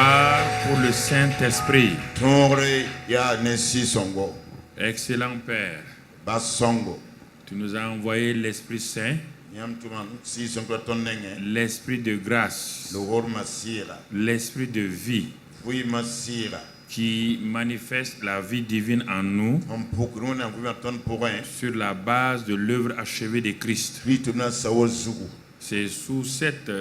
Gloire pour le Saint-Esprit. Tongre ya nesi songo. Excellent Père, Bas songo. tu nous as envoyé l'Esprit Saint, Nyam tuman si songo tonnenge. l'Esprit de grâce, Lo hor masira. l'Esprit de vie, Fui masira. qui manifeste la vie divine en nous On pukruna vuma ton pourrin. sur la base de l'œuvre achevée de Christ. Rituna sawo zugu. C'est sous cette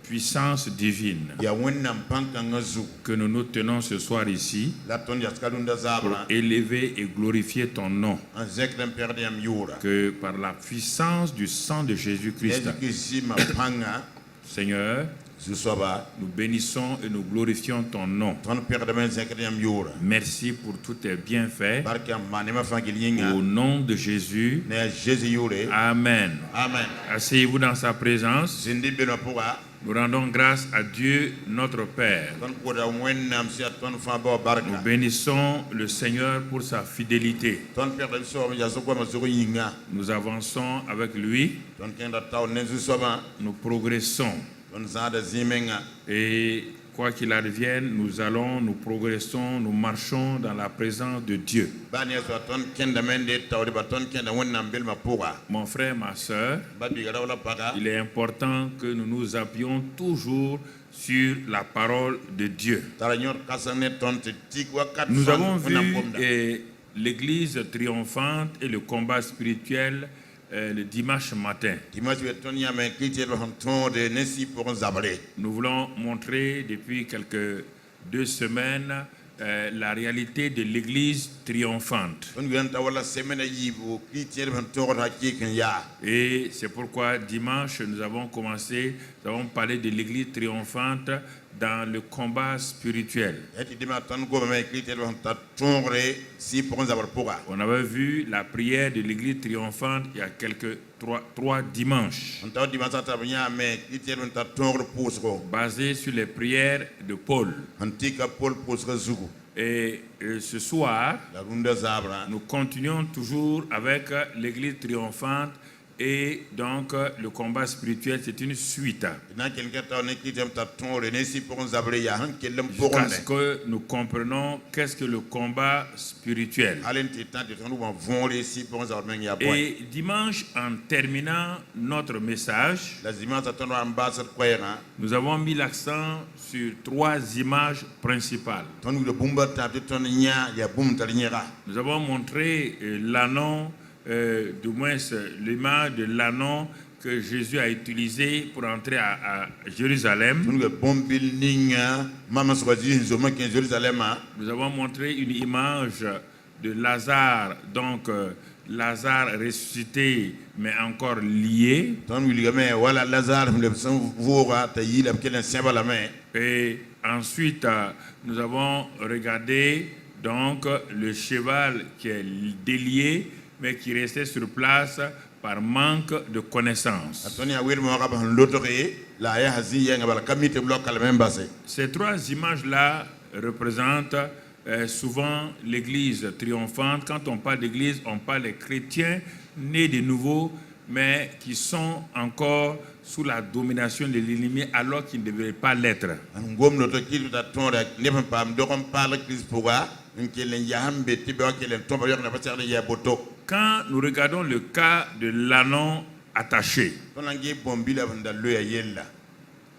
puissance divine Ya wonna mpanka ngazu. que nous nous tenons ce soir ici La ton yaskalunda pour zabra. élever et glorifier ton nom, En zekrem perde am yura. que par la puissance du sang de Jésus-Christ, Yezi si mapanga. Seigneur, Zusoba. nous bénissons et nous glorifions ton nom. Ton perde men zekrem yura. Merci pour tous tes bienfaits. Barka manema fangilinga. Au nom de Jésus, Ne Jésus yure. Amen. Amen. Asseyez-vous dans sa présence. Zindi beno puga. Nous rendons grâce à Dieu, notre Père. Ton koda wennam si ton fa bo barka. Nous bénissons le Seigneur pour sa fidélité. Ton perde so ya sokwa masoko yinga. Nous avançons avec lui, Ton kenda taw nenzu soba. nous progressons. Ton zada zimenga. Et quoi qu'il advienne, nous progressons, nous marchons dans la présence de Dieu. Bani so ton kenda mende taw de ton kenda wennam bel ma puga. Mon frère, ma soeur, Babi gara wala paga. il est important que nous nous appuyons toujours sur la parole de Dieu. Tara nyor kasane ton te tik wakat. Nous avons vu l'église triomphante et le combat spirituel le dimanche matin. Dimanche ton ya men kiti lo ton de nesi pour zabre. Nous voulons montrer depuis quelques 2 semaines la réalité de l'église triomphante. Ton ganta wala semaine yibu kiti lo ton ha kiken ya. Et c'est pourquoi dimanche, nous avons parlé de l'église triomphante dans le combat spirituel. Eti dima ton go men kiti lo ta tongre si pour zabre puga. On avait vu la prière de l'église triomphante il y a trois dimanches, On taw dimanche ta bnya men kiti lo ta tongre pusgo. basée sur les prières de Paul. Antika Paul pusgo zugu. Et ce soir, La runda zabra. nous continuons toujours avec l'église triomphante et donc le combat spirituel, c'est une suite. Na quelqu'un taw ne kiti ta tongre nesi pour zabre ya han kelem pour Jusqu'à ce que nous comprenons qu'est-ce que le combat spirituel. Alen ti tant de ton va vonre si pour zabre men ya point. Et dimanche, en terminant notre message, La dimanche ton ambassade kwera. nous avons mis l'accent sur 3 images principales. Ton le bumba ta ton nya ya bum ta nyera. Nous avons montré l'anneau, du moins l'image de l'anneau que Jésus a utilisé pour entrer à Jérusalem. Ton le bombil ninga mama soji nzoma ke Jérusalem. Nous avons montré une image de Lazare, donc Lazare ressuscité mais encore lié. Ton wil game wala Lazare le san vora ta yila kelen seba la main. Et ensuite, nous avons regardé donc le cheval qui est délié mais qui restait sur place par manque de connaissance. Atoni awir mo ga ban lotore la ya hazi ya ngabal kamite blocal même basse. Ces 3 images-là représentent souvent l'église triomphante. Quand on parle d'église, on parle des chrétiens nés de nouveau, mais qui sont encore sous la domination de l'ennemi alors qu'ils ne devraient pas l'être. Ngom no to kilu ta ton rek ne pam do kom parle Christ pourga nkelen ya hambe tibe kelen tomba yok na passer ya boto. Quand nous regardons le cas de l'anneau attaché, Ton ngi bombi la vanda lo ya yella.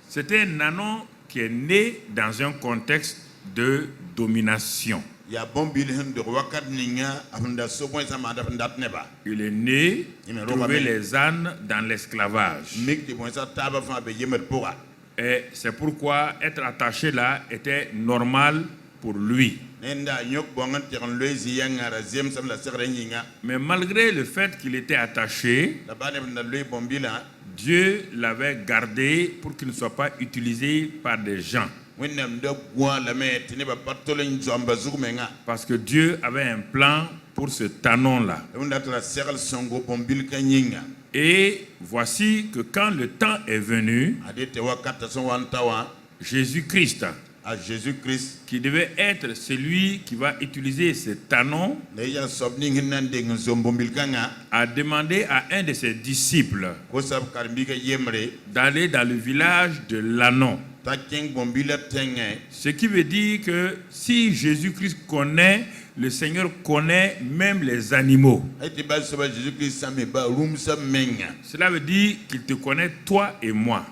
c'était un anneau qui est né dans un contexte de domination. Ya bombi le de wakat ninga afanda so point sa ma da ndat neba. Il est né trouver les ânes dans l'esclavage. Mik de point sa taba fa be yemer pourga. Et c'est pourquoi être attaché là était normal pour lui. Nenda nyok bongan tiran loezi yangara zem sam la serre ninga. Mais malgré le fait qu'il était attaché, La bane vanda lo bombi la. Dieu l'avait gardé pour qu'il ne soit pas utilisé par des gens. Parce que Dieu avait un plan pour ce tanon-là. Et voici que quand le temps est venu, Jésus-Christ, qui devait être celui qui va utiliser ce tanon, a demandé à un de ses disciples d'aller dans le village de l'anneau. Ce qui veut dire que si Jésus-Christ connaît, le Seigneur connaît même les animaux. Cela veut dire qu'il te connaît toi et moi.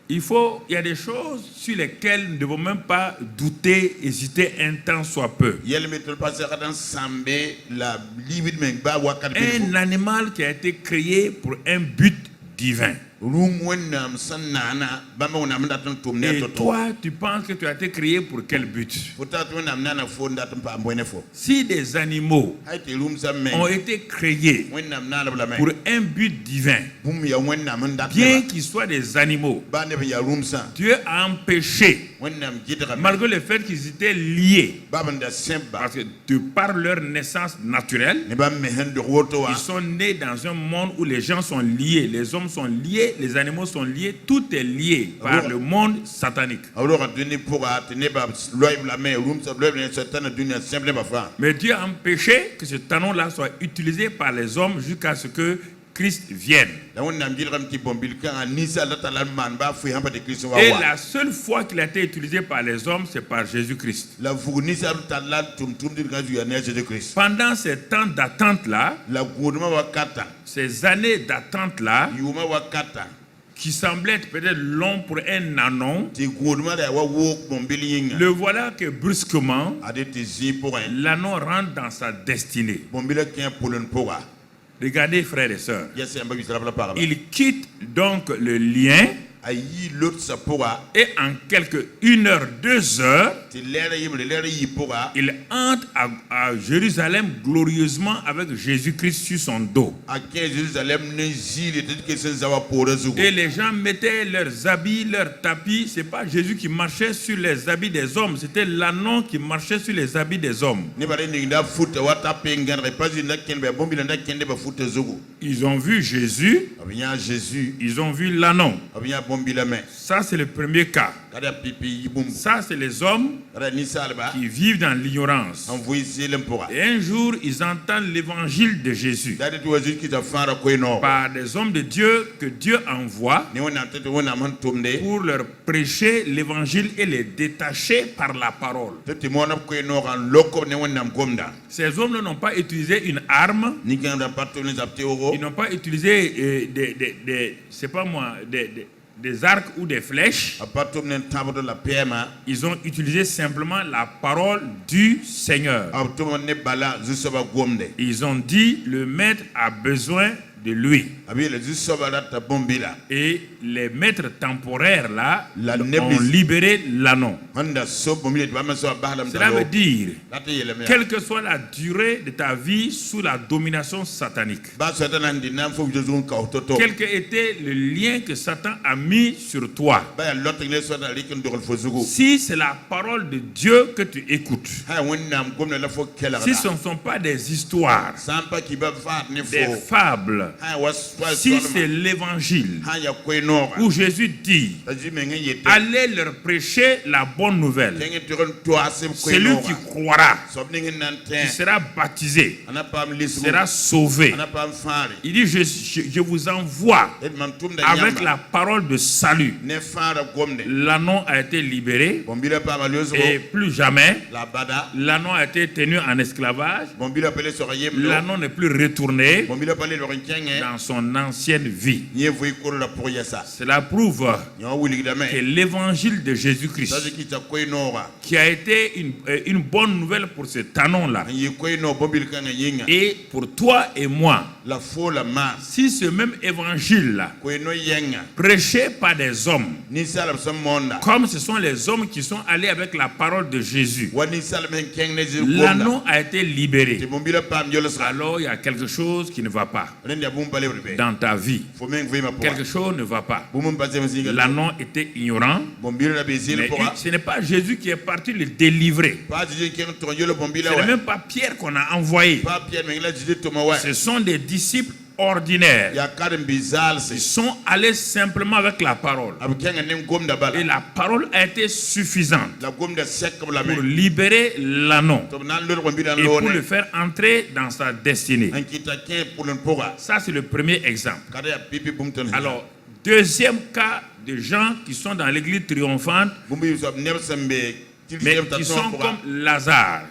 Il y a des choses sur lesquelles nous ne devons même pas douter, hésiter un temps soit peu. Un animal qui a été créé pour un but divin. Et toi, tu penses que tu as été créé pour quel but? Si des animaux ont été créés pour un but divin, bien qu'ils soient des animaux, Dieu a empêché, malgré le fait qu'ils étaient liés, parce que de par leur naissance naturelle, ils sont nés dans un monde où les gens sont liés, les hommes sont liés, les animaux sont liés, tout est lié par le monde satanique. Mais Dieu a empêché que ce talon-là soit utilisé par les hommes jusqu'à ce que Christ vienne. Et la seule fois qu'il a été utilisé par les hommes, c'est par Jésus-Christ. Pendant ces temps d'attente-là, ces années d'attente-là, qui semblaient être peut-être longs pour un anon, le voilà que brusquement, l'anon rentre dans sa destinée. Regardez, frères et sœurs, il quitte donc le lien. Et en quelques 1 heure, 2 heures, il entre à Jérusalem glorieusement avec Jésus-Christ sur son dos. Et les gens mettaient leurs habits, leurs tapis. Ce n'est pas Jésus qui marchait sur les habits des hommes, c'était l'anon qui marchait sur les habits des hommes. Ils ont vu Jésus, ils ont vu l'anon. Ça, c'est le premier cas. Ça, c'est les hommes qui vivent dans l'ignorance. Et un jour, ils entendent l'évangile de Jésus par des hommes de Dieu que Dieu envoie pour leur prêcher l'évangile et les détacher par la parole. Ces hommes n'ont pas utilisé une arme. Ils n'ont pas utilisé c'est pas moi, des arcs ou des flèches. Ils ont utilisé simplement la parole du Seigneur. Ils ont dit, le maître a besoin de lui. Et les maîtres temporaires là ont libéré l'anon. Cela veut dire, quelle que soit la durée de ta vie sous la domination satanique, quel que était le lien que Satan a mis sur toi, si c'est la parole de Dieu que tu écoutes, si ce ne sont pas des histoires, des fables, si c'est l'évangile où Jésus dit, allez leur prêcher la bonne nouvelle, celui qui croira, qui sera baptisé, sera sauvé. Il dit, je vous envoie avec la parole de salut. L'anon a été libéré et plus jamais l'anon a été tenu en esclavage. L'anon n'est plus retourné dans son ancienne vie. Cela prouve que l'évangile de Jésus-Christ, qui a été une bonne nouvelle pour cet anon-là, et pour toi et moi, si ce même évangile-là, prêché par des hommes, comme ce sont les hommes qui sont allés avec la parole de Jésus, l'anon a été libéré, alors il y a quelque chose qui ne va pas dans ta vie. Quelque chose ne va pas. L'anon était ignorant, mais ce n'est pas Jésus qui est parti le délivrer. Ce n'est même pas Pierre qu'on a envoyé. Ce sont des disciples ordinaires. Ils sont allés simplement avec la parole. Et la parole a été suffisante pour libérer l'anon et pour le faire entrer dans sa destinée. Ça, c'est le premier exemple. Alors, Deuxième cas de gens qui sont dans l'église triomphante, mais qui sont comme Lazare.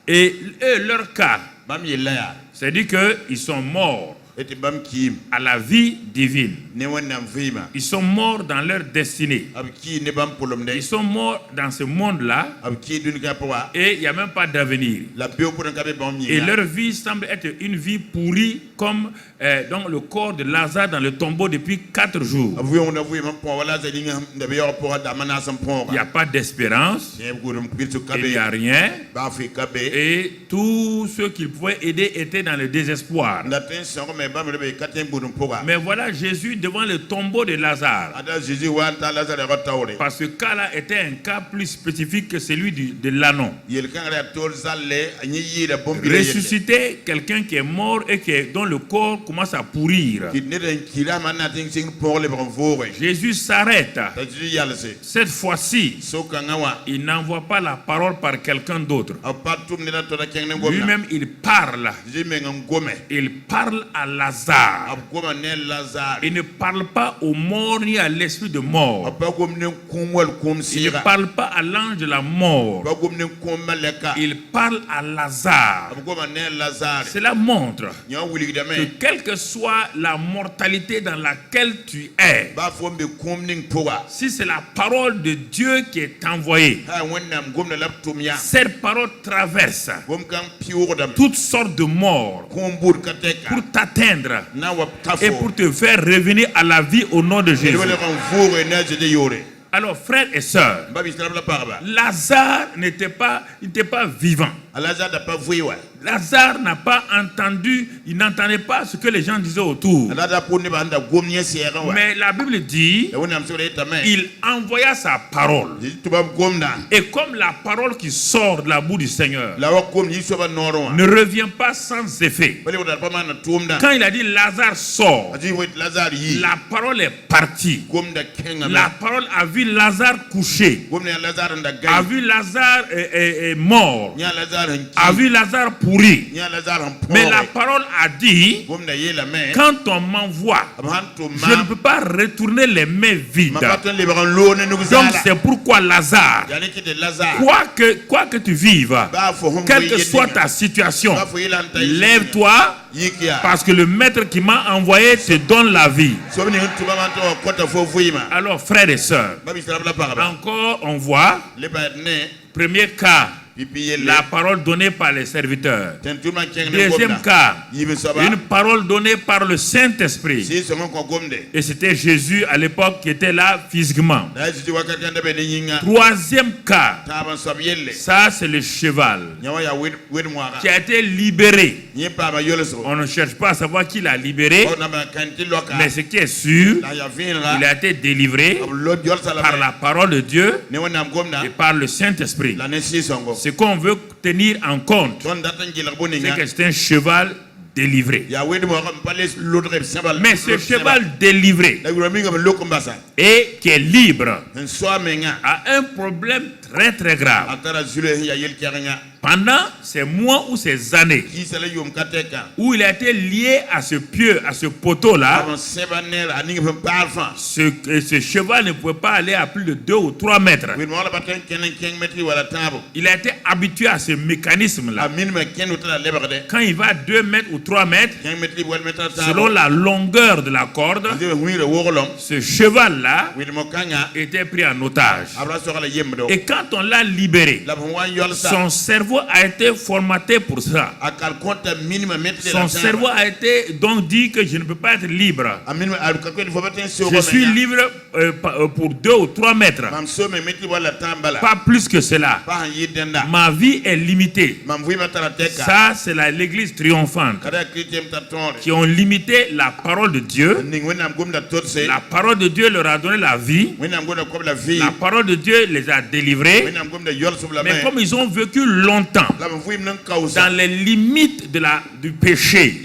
Et eux, leur cas, c'est-à-dire qu'ils sont morts à la vie divine. Ils sont morts dans leur destinée. Ils sont morts dans ce monde-là et il n'y a même pas d'avenir. Et leur vie semble être une vie pourrie comme dans le corps de Lazare dans le tombeau depuis 4 jours. Il n'y a pas d'espérance, il n'y a rien. Et tous ceux qu'ils pouvaient aider étaient dans le désespoir. Mais voilà Jésus devant le tombeau de Lazare. Parce que ce cas-là était un cas plus spécifique que celui de l'anneau. Ressusciter quelqu'un qui est mort et dont le corps commence à pourrir. Jésus s'arrête. Cette fois-ci, il n'envoie pas la parole par quelqu'un d'autre. Lui-même, il parle. Il parle à Lazare. Il ne parle pas aux morts ni à l'esprit de mort. Il ne parle pas à l'ange de la mort. Il parle à Lazare. Cela montre que quelle que soit la mortalité dans laquelle tu es, si c'est la parole de Dieu qui est envoyée, cette parole traverse toutes sortes de morts pour t'atteindre et pour te faire revenir à la vie au nom de Jésus. Alors, frères et sœurs, Lazare n'était pas vivant. Lazare n'a pas entendu, il n'entendait pas ce que les gens disaient autour. Mais la Bible dit, il envoya sa parole. Et comme la parole qui sort de la bouche du Seigneur ne revient pas sans effet, quand il a dit Lazare sort, la parole est partie. La parole a vu Lazare couché, a vu Lazare mort, a vu Lazare pourri. Mais la parole a dit, quand on m'envoie, je ne peux pas retourner les mains vides. Donc c'est pourquoi Lazare, quoi que tu vives, quelle que soit ta situation, lève-toi, parce que le maître qui m'a envoyé te donne la vie. Alors frères et sœurs, encore on voit, premier cas, la parole donnée par les serviteurs. Deuxième cas, une parole donnée par le Saint-Esprit. Et c'était Jésus à l'époque qui était là physiquement. Troisième cas, ça c'est le cheval qui a été libéré. On ne cherche pas à savoir qui l'a libéré, mais ce qui est sûr, il a été délivré par la parole de Dieu et par le Saint-Esprit. Ce qu'on veut tenir en compte, c'est que c'est un cheval délivré. Mais ce cheval délivré et qui est libre a un problème très très grave. Pendant ces mois ou ces années où il a été lié à ce pieu, à ce poteau-là, ce cheval ne pouvait pas aller à plus de 2 ou 3 mètres. Il a été habitué à ce mécanisme-là. Quand il va à 2 mètres ou 3 mètres, selon la longueur de la corde, ce cheval-là était pris en otage. Et quand on l'a libéré, son cerveau a été formaté pour ça. Son cerveau a été donc dit que je ne peux pas être libre. Je suis libre pour 2 ou 3 mètres. Pas plus que cela. Ma vie est limitée. Ça, c'est l'église triomphante qui ont limité la parole de Dieu. La parole de Dieu leur a donné la vie. La parole de Dieu les a délivrés. Mais comme ils ont vécu longtemps longtemps dans les limites du péché,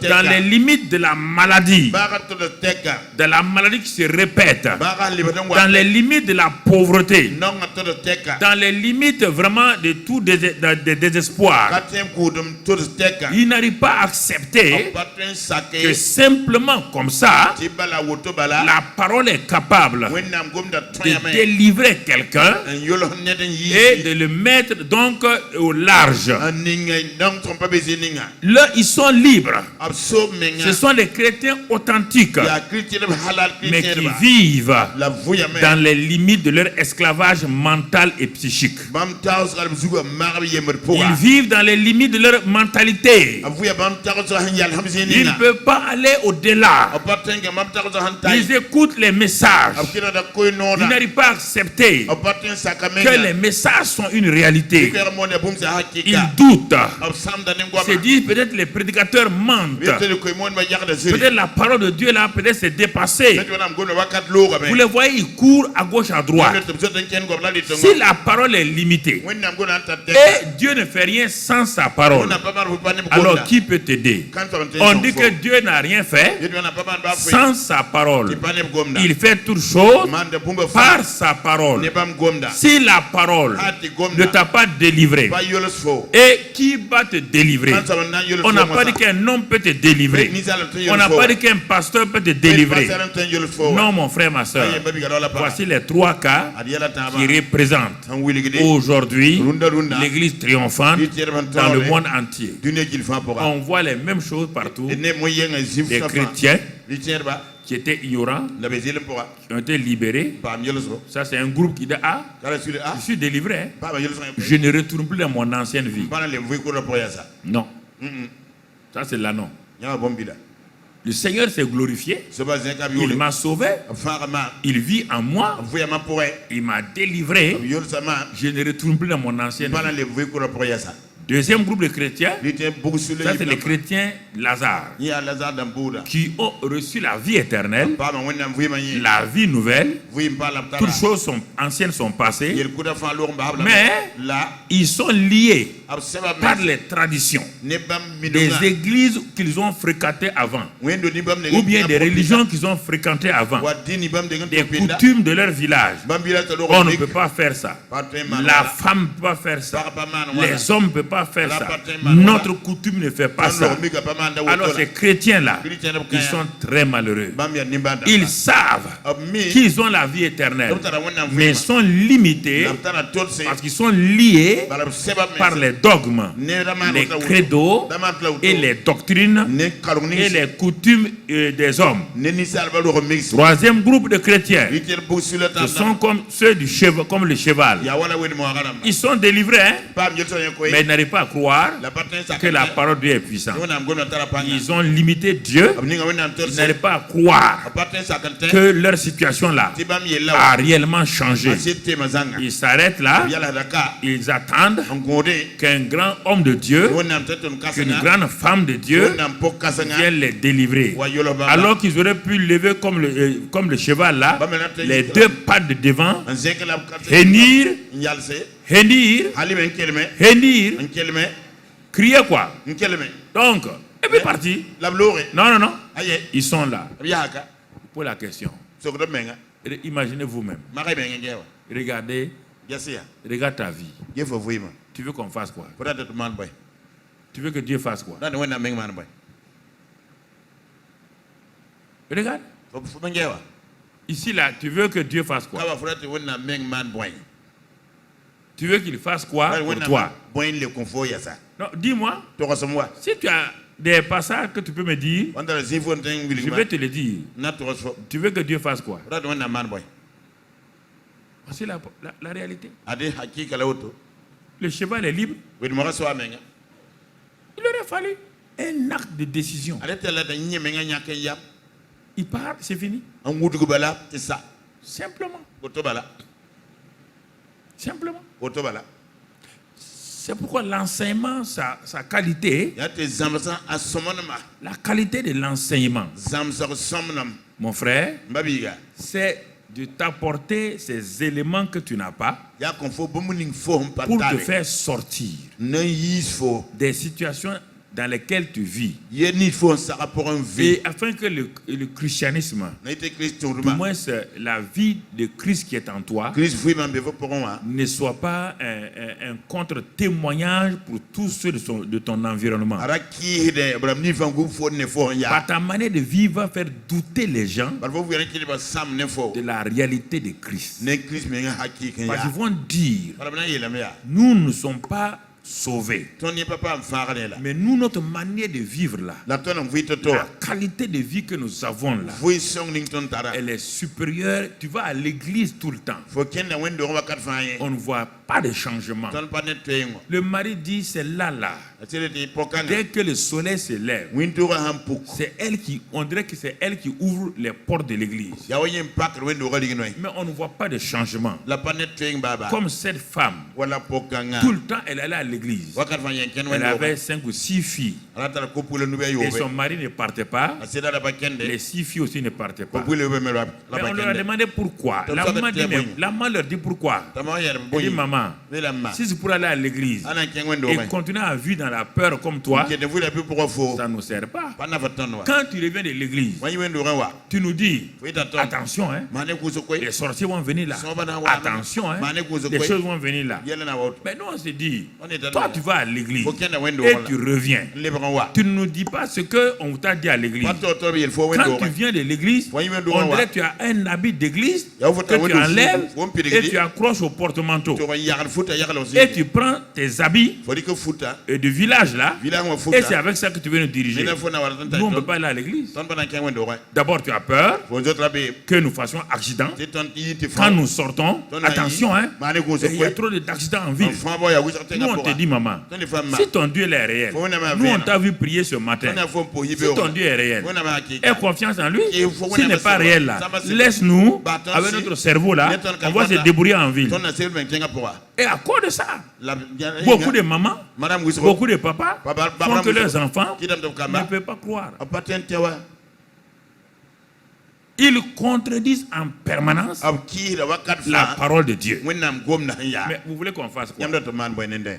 dans les limites de la maladie, de la maladie qui se répète, dans les limites de la pauvreté, dans les limites vraiment de tout désespoir, il n'arrive pas à accepter que simplement comme ça, la parole est capable de délivrer quelqu'un et de le mettre donc au large. Là, ils sont libres. Ce sont les chrétiens authentiques, mais qui vivent dans les limites de leur esclavage mental et psychique. Ils vivent dans les limites de leur mentalité. Ils ne peuvent pas aller au-delà. Ils écoutent les messages. Ils n'arrivent pas à accepter que les messages sont une réalité. Ils doutent. Se disent peut-être les prédicateurs mentent. Peut-être la parole de Dieu là, peut-être c'est dépassé. Vous les voyez, ils courent à gauche, à droite. Si la parole est limitée et Dieu ne fait rien sans sa parole, alors qui peut t'aider? On dit que Dieu n'a rien fait sans sa parole. Il fait toutes choses par sa parole. Si la parole ne t'a pas délivré, et qui va te délivrer? On n'a pas dit qu'un homme peut te délivrer. On n'a pas dit qu'un pasteur peut te délivrer. Non, mon frère, ma soeur. Voici les trois cas qui représentent aujourd'hui l'église triomphante dans le monde entier. On voit les mêmes choses partout. Les chrétiens qui étaient ignorants, qui ont été libérés. Ça, c'est un groupe qui dit: ah, je suis délivré. Je ne retourne plus dans mon ancienne vie. Non. Ça, c'est là, non. Le Seigneur s'est glorifié. Il m'a sauvé. Il vit en moi. Il m'a délivré. Je ne retourne plus dans mon ancienne vie. Deuxième groupe de chrétiens, ça c'est les chrétiens Lazare, qui ont reçu la vie éternelle, la vie nouvelle. Toutes choses anciennes sont passées, mais ils sont liés par les traditions des églises qu'ils ont fréquentées avant, ou bien des religions qu'ils ont fréquentées avant, des coutumes de leur village. On ne peut pas faire ça. La femme ne peut pas faire ça. Les hommes ne peuvent pas faire ça. Notre coutume ne fait pas ça. Alors ces chrétiens-là, ils sont très malheureux. Ils savent qu'ils ont la vie éternelle, mais ils sont limités parce qu'ils sont liés par les dogmes, les credos et les doctrines et les coutumes des hommes. Troisième groupe de chrétiens, ce sont comme ceux du cheval, comme le cheval. Ils sont délivrés, hein, mais ils n'arrivent pas à croire que la parole de Dieu est puissante. Ils ont limité Dieu. Ils n'arrivent pas à croire que leur situation là a réellement changé. Ils s'arrêtent là. Ils attendent qu'un grand homme de Dieu, qu'une grande femme de Dieu vienne les délivrer. Alors qu'ils auraient pu lever comme le cheval là, les deux pattes de devant, hennir, crier quoi. Donc, et puis parti. Non. Ils sont là. Pour la question. Imaginez vous-même. Regardez ta vie. Tu veux qu'on fasse quoi? Tu veux que Dieu fasse quoi? Regarde. Ici là, tu veux que Dieu fasse quoi? Tu veux qu'il fasse quoi pour toi? Non, dis-moi. Si tu as des passages que tu peux me dire, je vais te le dire. Tu veux que Dieu fasse quoi? Voici la réalité. Le cheval est libre. Il aurait fallu un acte de décision. Il part, c'est fini. Simplement. C'est pourquoi l'enseignement, sa qualité, la qualité de l'enseignement, mon frère, c'est de t'apporter ces éléments que tu n'as pas ya kon fo bomuning fo pour te patale faire sortir nan yis fo des situations dans lesquelles tu vis. yeni fo ça rapport un vie Et afin que le christianisme, na ite Christ du tourma moins la vie de Christ qui est en toi, Christ fui mambe fo pour moi ne soit pas un contre-témoignage pour tous ceux de ton environnement. ara ki de bram ni fangu fo ne fo ya Par ta manière de vivre va faire douter les gens par fo yene ki ba sam ne fo de la réalité de Christ. ne Christ me nga haki kan Parce ya qu'ils vont dire, par na yela me ya nous ne sommes pas sauvés. ton ni papa am faare la Mais nous, notre manière de vivre là, la ton am vite to la qualité de vie que nous avons là, vui song ling ton tara elle est supérieure. Tu vas à l'église tout le temps. fo ken na wendo wa kat faaye On ne voit pas de changement. ton pas net tengo Le mari dit, c'est là. atire ti pokana Dès que le soleil se lève, winto ga ham puk c'est elle qui, on dirait que c'est elle qui ouvre les portes de l'église. ya wayen pak wendo ga ligi noy Mais on ne voit pas de changement. la pas net teng baba Comme cette femme, wala pokana tout le temps, elle allait à l'église. wakat faaye ken Elle wendo avait 5 ou 6 filles. ala tara ko pule nu be Et yobe son mari ne partait pas. asida da bakende Les 6 filles aussi ne partaient ko pas. pule be me la Mais on leur a bakende demandé pourquoi. Donc, La ça maman, va dit, être mais, très bon. la maman leur dit pourquoi. tama yer Elle dit, boyi maman, vela ma si c'est pour aller à l'église ana ken wendo et ba continuer à vivre dans la peur comme toi, ke de vula pe pour fo ça ne nous sert pas. pana fatan wa Quand tu reviens de l'église, wani wendo ga wa tu nous dis, wi ta ton attention, hein, mane ku so koy les sorciers vont venir là. so bana wa Attention, hein, mane ku so les koy choses vont venir là. yela na wa Mais nous, on se dit, on est dans toi, tu vas à l'église fo ken na wendo et wala tu reviens. le ba wa Tu ne nous dis pas ce qu'on t'a dit à l'église. pato to be fo Quand wendo tu viens de l'église, Voyez, mais on ouais. dirait que tu as un habit d'église Ya faut que tu window enlèves fo mpire et gidi tu accroches au porte-manteau. to ba yagal futa yagal aussi Et tu prends tes habits fo di ko futa de village là, vila mo et futa c'est avec ça que tu veux nous diriger. mina fo na wala tan Nous, on ne peut ton pas aller à l'église. ton bana ken wendo wa D'abord, tu as peur fo jot rabe que nous fassions accident. te ton yi te Quand nous sortons, attention, hein, mane ku so il y a koy trop d'accidents en ville. fa bo ya wi so Nous, on te dit, maman, ton ni fam ma si ton Dieu est réel, Faut na ma nous, on veine. t'a vu prier ce matin. ton fo po Si yibe ton Dieu est réel, on a ma ki aie confiance en lui. Il faut S'il qu'on n'est ait pas ça. réel là, Ça va se- laisse-nous, Bah, attends, avec si- notre cerveau là, Net on on va se calcule. débrouiller en ville. ton na sel ben kenga pour Et à cause de ça, la beaucoup de mamans, madame Wisro beaucoup de papas Papa- font Papa que leurs Moussa. enfants Qui donne de ne kamba peuvent pas croire. apaten tewa Ils contredisent en permanence ab ki da wakat la fa parole de Dieu. wennam gom na ya Mais vous voulez qu'on fasse quoi? yam da to man boy nende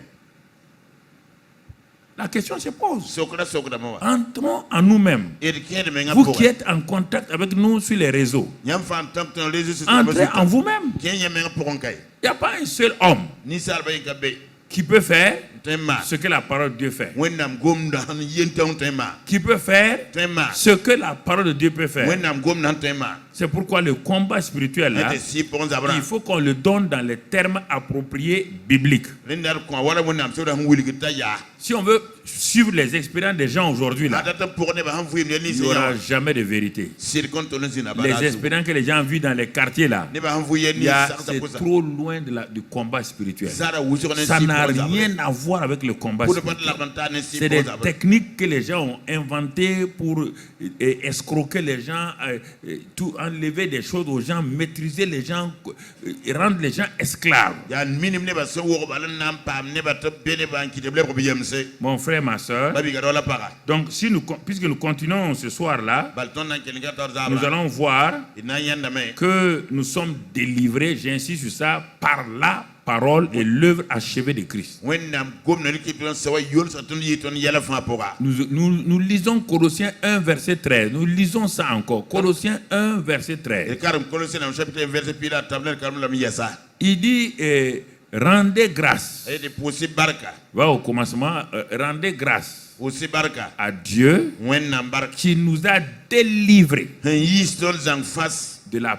La question se pose. sokra ma wa Entrons en nous-mêmes. et qui de menga Vous pour qui êtes en contact avec nous sur les réseaux, yam fan tam ton les sociaux entrez en vous-même. qui yam menga pour kai Il n'y a pas un seul homme ni sal bay ka be qui peut faire tema ce que la parole de Dieu fait. wennam gom da han yenton tema Qui peut faire tema ce que la parole de Dieu peut faire. wennam gom nan tema C'est pourquoi le combat spirituel là, et si pour zabra il faut qu'on le donne dans les termes appropriés bibliques. lendar ko wala wennam so da han wuli ta ya Si on veut suivre les expériences des gens aujourd'hui là, adata pour ne ba han fuim ni il n'y se aura ya jamais de vérité. sir kon to zina ba Les expériences que les gens vivent dans les quartiers là, ne ba han fuye ni c'est trop loin de du combat spirituel. Zara wuzo ne Ça si n'a pour zabra rien à voir avec le combat pour ne pas spirituel. la bantane si C'est pour des zabra techniques que les gens ont inventées pour escroquer les gens, tout enlever des choses aux gens, maîtriser les gens, rendre les gens esclaves. ya minim ne ba so wo ba lan nam pam ne ba to bene ba ki de ble ko bi yemse Mon frère, ma soeur, ba bi ga do la para donc puisque nous continuons ce soir-là, bal ton nan kelinga tor nous zabra allons voir ina yanda me que nous sommes délivrés, j'insiste sur ça, par la parole et l'œuvre achevée de Christ. wennam gom na ki ton sawa yol sa ton yi ton yala fa pora Nous lisons Colossiens 1, verset 13. Nous lisons ça encore. Colossiens 1, verset e 13. karam Colossiens au chapitre verset pila tabler karam la mi yasa Il dit, rendez grâce. e de posi barka Va au commencement, rendez grâce posi barka à Dieu wennam barka qui nous a délivrés hen yistol zang fas de la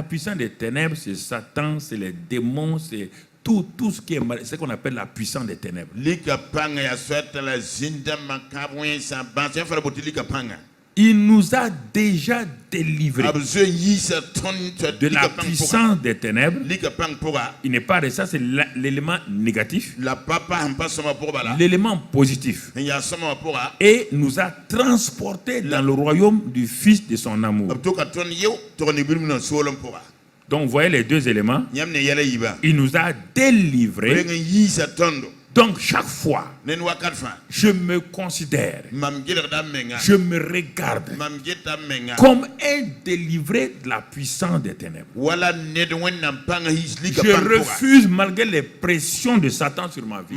puissance des ténèbres. C'est Satan, c'est les démons, c'est tout ce qui est ce qu'on appelle la puissance des ténèbres. lika panga ya swata la zinda makabwen sa ban se fa botili ka panga Il nous a déjà délivrés abzo yisa ton de la puissance des ténèbres. lika pang pora Il n'est pas de ça, c'est l'élément négatif. la papa hampa soma pour bala L'élément positif. ya soma pora Et nous a transportés dans le royaume du Fils de son amour. abto ka ton yew to ni birum na solom pora Donc vous voyez les deux éléments. nyam ne yala yiba Il nous a délivrés. renga yisa tondo Donc chaque fois je me considère, je me regarde comme un délivré de la puissance des ténèbres. Je refuse malgré les pressions de Satan sur ma vie,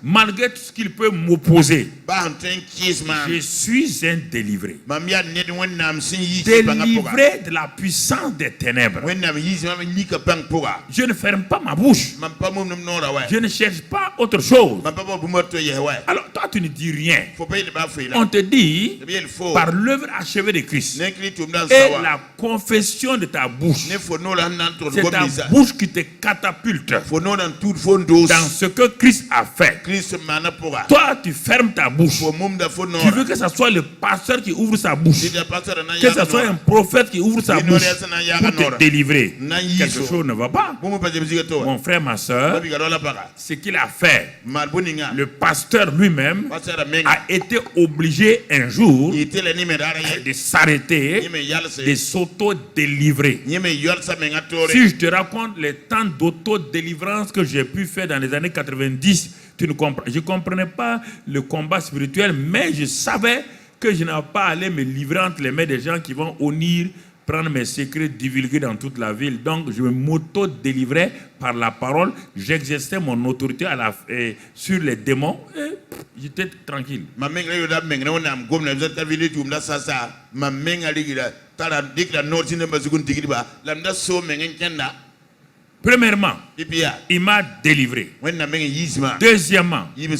malgré tout ce qu'il peut m'opposer. Je suis un délivré. Délivré de la puissance des ténèbres. Je ne ferme pas ma bouche. Je ne cherche pas autre chose. Alors toi tu ne dis rien. On te dit par l'œuvre achevée de Christ et la confession de ta bouche. C'est ta bouche qui te catapulte dans ce que Christ a fait. Toi tu fermes ta bouche. Tu veux que ce soit le pasteur qui ouvre sa bouche, que ce soit un prophète qui ouvre sa bouche pour te délivrer. Quelque chose ne va pas. Mon frère, ma soeur, ce qu'il a fait, le pasteur lui-même a été obligé un jour de s'arrêter, de s'auto-délivrer. Si je te raconte les temps d'auto-délivrance que j'ai pu faire dans les années 90, je ne comprenais pas le combat spirituel, mais je savais que je n'avais pas à aller me livrer entre les mains des gens qui vont honnir, prendre mes secrets, divulguer dans toute la ville. Donc je m'auto-délivrais par la parole, j'exerçais mon autorité sur les démons et j'étais tranquille. Premièrement, il m'a délivré. Deuxièmement, il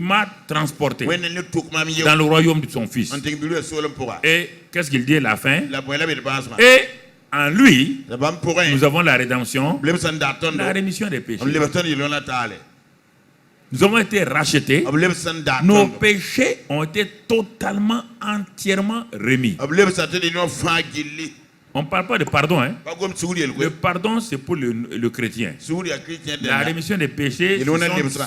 m'a transporté dans le royaume de son fils. Et qu'est-ce qu'il dit à la fin? Et en lui, nous avons la rédemption, la rémission des péchés. Nous avons été rachetés. Nos péchés ont été totalement, entièrement remis. On ne parle pas de pardon. Hein? Le pardon, c'est pour le chrétien. La rémission des péchés, ce sont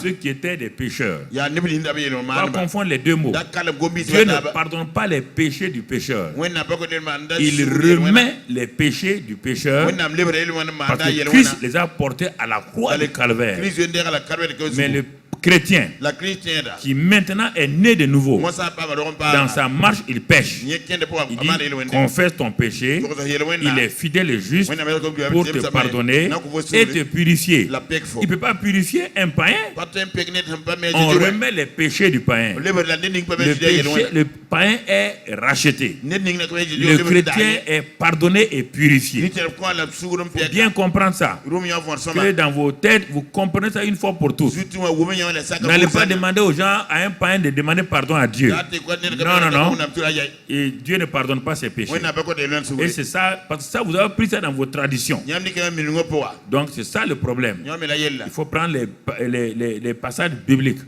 ceux qui étaient des pécheurs. On va confondre les deux mots. Dieu ne pardonne pas les péchés du pécheur. Il remet les péchés du pécheur parce que Christ les a portés à la croix du calvaire. Mais le chrétien qui maintenant est né de nouveau, dans sa marche il pêche. Il dit confesse ton péché, il est fidèle et juste pour te pardonner et te purifier. Il ne peut pas purifier un païen. On remet les péchés du païen. Le païen est racheté. Le chrétien est pardonné et purifié. Il faut bien comprendre ça, que dans vos têtes vous comprenez ça une fois pour tous. N'allez pas demander aux gens, à un païen, de demander pardon à Dieu. Non. Et Dieu ne pardonne pas ses péchés. Et c'est ça, parce que ça, vous avez pris ça dans vos traditions. Donc c'est ça le problème. Il faut prendre les passages bibliques.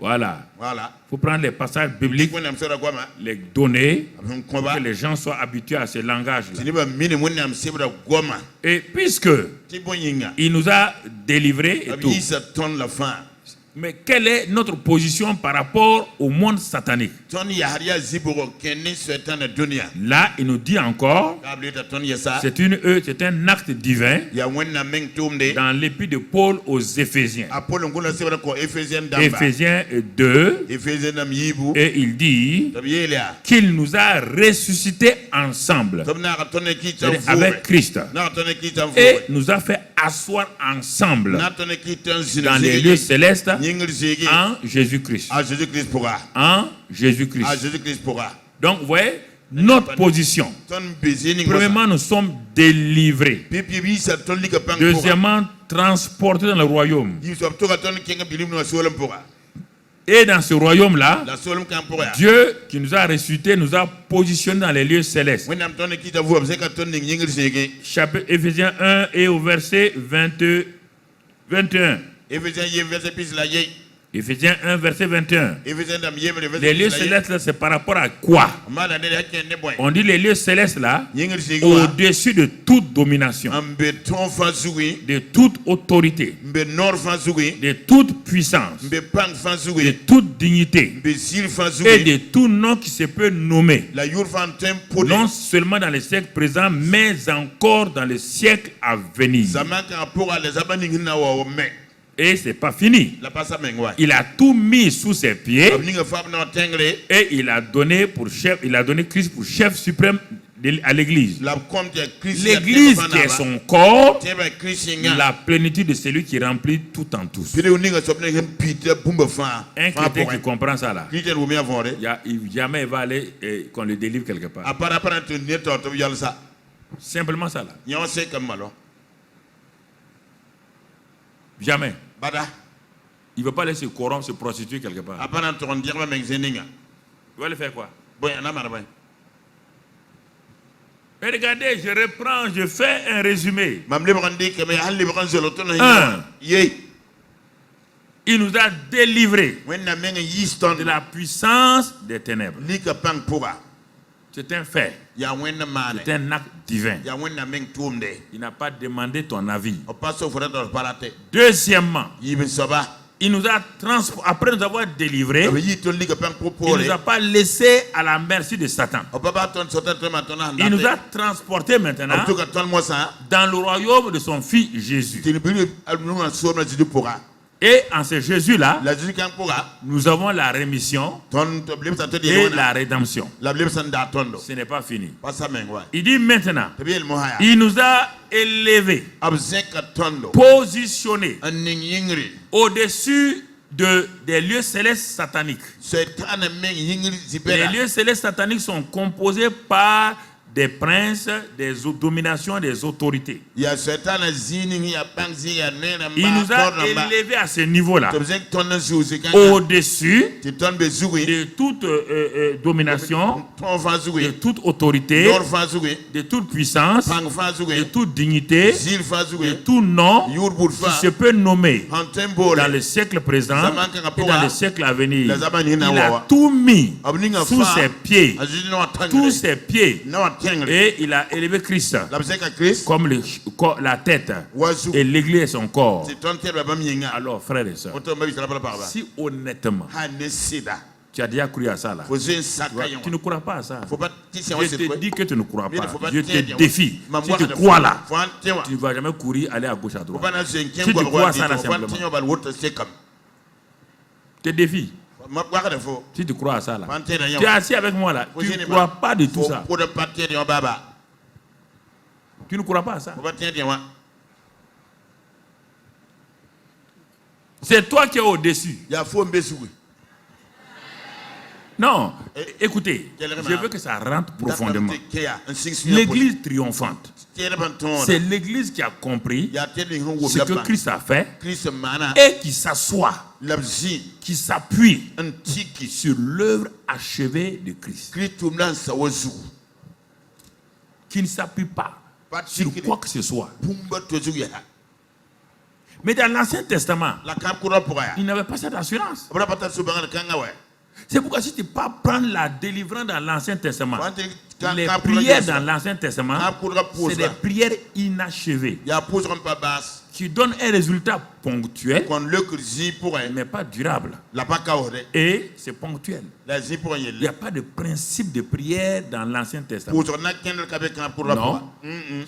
Voilà. Il faut prendre les passages bibliques, les donner, pour que les gens soient habitués à ce langage-là. Et puisque il nous a délivrés et tout, mais quelle est notre position par rapport au monde satanique? Là, il nous dit encore, c'est un acte divin dans l'épître de Paul aux Éphésiens. Éphésiens 2, et il dit qu'il nous a ressuscités ensemble avec Christ et nous a fait asseoir ensemble dans les lieux célestes en Jésus-Christ. En Jésus-Christ. Donc, vous voyez, notre position. Premièrement, nous sommes délivrés. Deuxièmement, transportés dans le royaume. Et dans ce royaume-là, Dieu qui nous a ressuscités nous a positionnés dans les lieux célestes. Chapitre Éphésiens 1 et au verset 21. Éphésiens 1, verset 21. Les lieux célestes, c'est par rapport à quoi? On dit les lieux célestes là, au-dessus de toute domination, de toute autorité, de toute puissance, de toute dignité et de tout nom qui se peut nommer, non seulement dans les siècles présents, mais encore dans les siècles à venir. Et c'est pas fini. La passe mengwa. Il a tout mis sous ses pieds Ninga fab na tengle. et il a donné Christ pour chef suprême à l'église. La compte Christ. L'église qui est son corps, Teba Christ la plénitude de celui qui remplit tout en tous. Pile ninga sopne hem Peter bumba fa. Un chrétien qui comprend ça là, Christ ou bien vendre. jamais il va aller qu'on le délivre quelque part. À part après tu net to yal ça. Simplement ça là. Nyon sait comme malo. Jamais. Bada. Il ne veut pas laisser se corrompre, se prostituer quelque part. Après tu on dire même zeninga. Il va le faire quoi? Bon, on a marre. Mais regardez, je reprends, je fais un résumé. Il nous a délivrés de la puissance des ténèbres. C'est un fait. C'est un acte divin. Il n'a pas demandé ton avis. Deuxièmement, il nous a après nous avoir délivrés, il ne nous a pas laissé à la merci de Satan. Il nous a transportés maintenant dans le royaume de son fils Jésus. Et en ce Jésus-là, nous avons la rémission et la rédemption. Ce n'est pas fini. Il dit maintenant, il nous a élevés, positionnés au-dessus des lieux célestes sataniques. Les lieux célestes sataniques sont composés par des princes, des dominations, des autorités. Il nous a élevés à ce niveau-là, au-dessus de toute domination, de toute autorité, de toute puissance, de toute dignité, de tout nom qui se peut nommer dans le siècle présent et dans le siècle à venir. Il a tout mis sous ses pieds, tous ses pieds. Et il a élevé Christ comme la tête et l'église est son corps. Alors frères et sœurs, si honnêtement tu as déjà cru à ça là, tu ne crois pas à ça. Je te dis que tu ne crois pas. Je te défie. Si tu crois là, tu ne vas jamais courir, aller à gauche à droite. Si tu crois ça là simplement, je te défie. Si tu crois à ça là, tu es assis avec moi là, tu ne crois pas de tout ça. Tu ne crois pas à ça. C'est toi qui es au-dessus. Non, écoutez, je veux que ça rentre profondément. L'église triomphante, c'est l'église qui a compris ce que Christ a fait et qui s'assoit, qui s'appuie sur l'œuvre achevée de Christ. Qui ne s'appuie pas sur quoi que ce soit. Mais dans l'Ancien Testament, il n'avait pas cette assurance. C'est pourquoi si tu ne peux pas prendre la délivrance dans l'Ancien Testament, les prières dans l'Ancien Testament, c'est des prières inachevées qui donnent un résultat ponctuel, mais pas durable. Et c'est ponctuel. Il n'y a pas de principe de prière dans l'Ancien Testament. Non,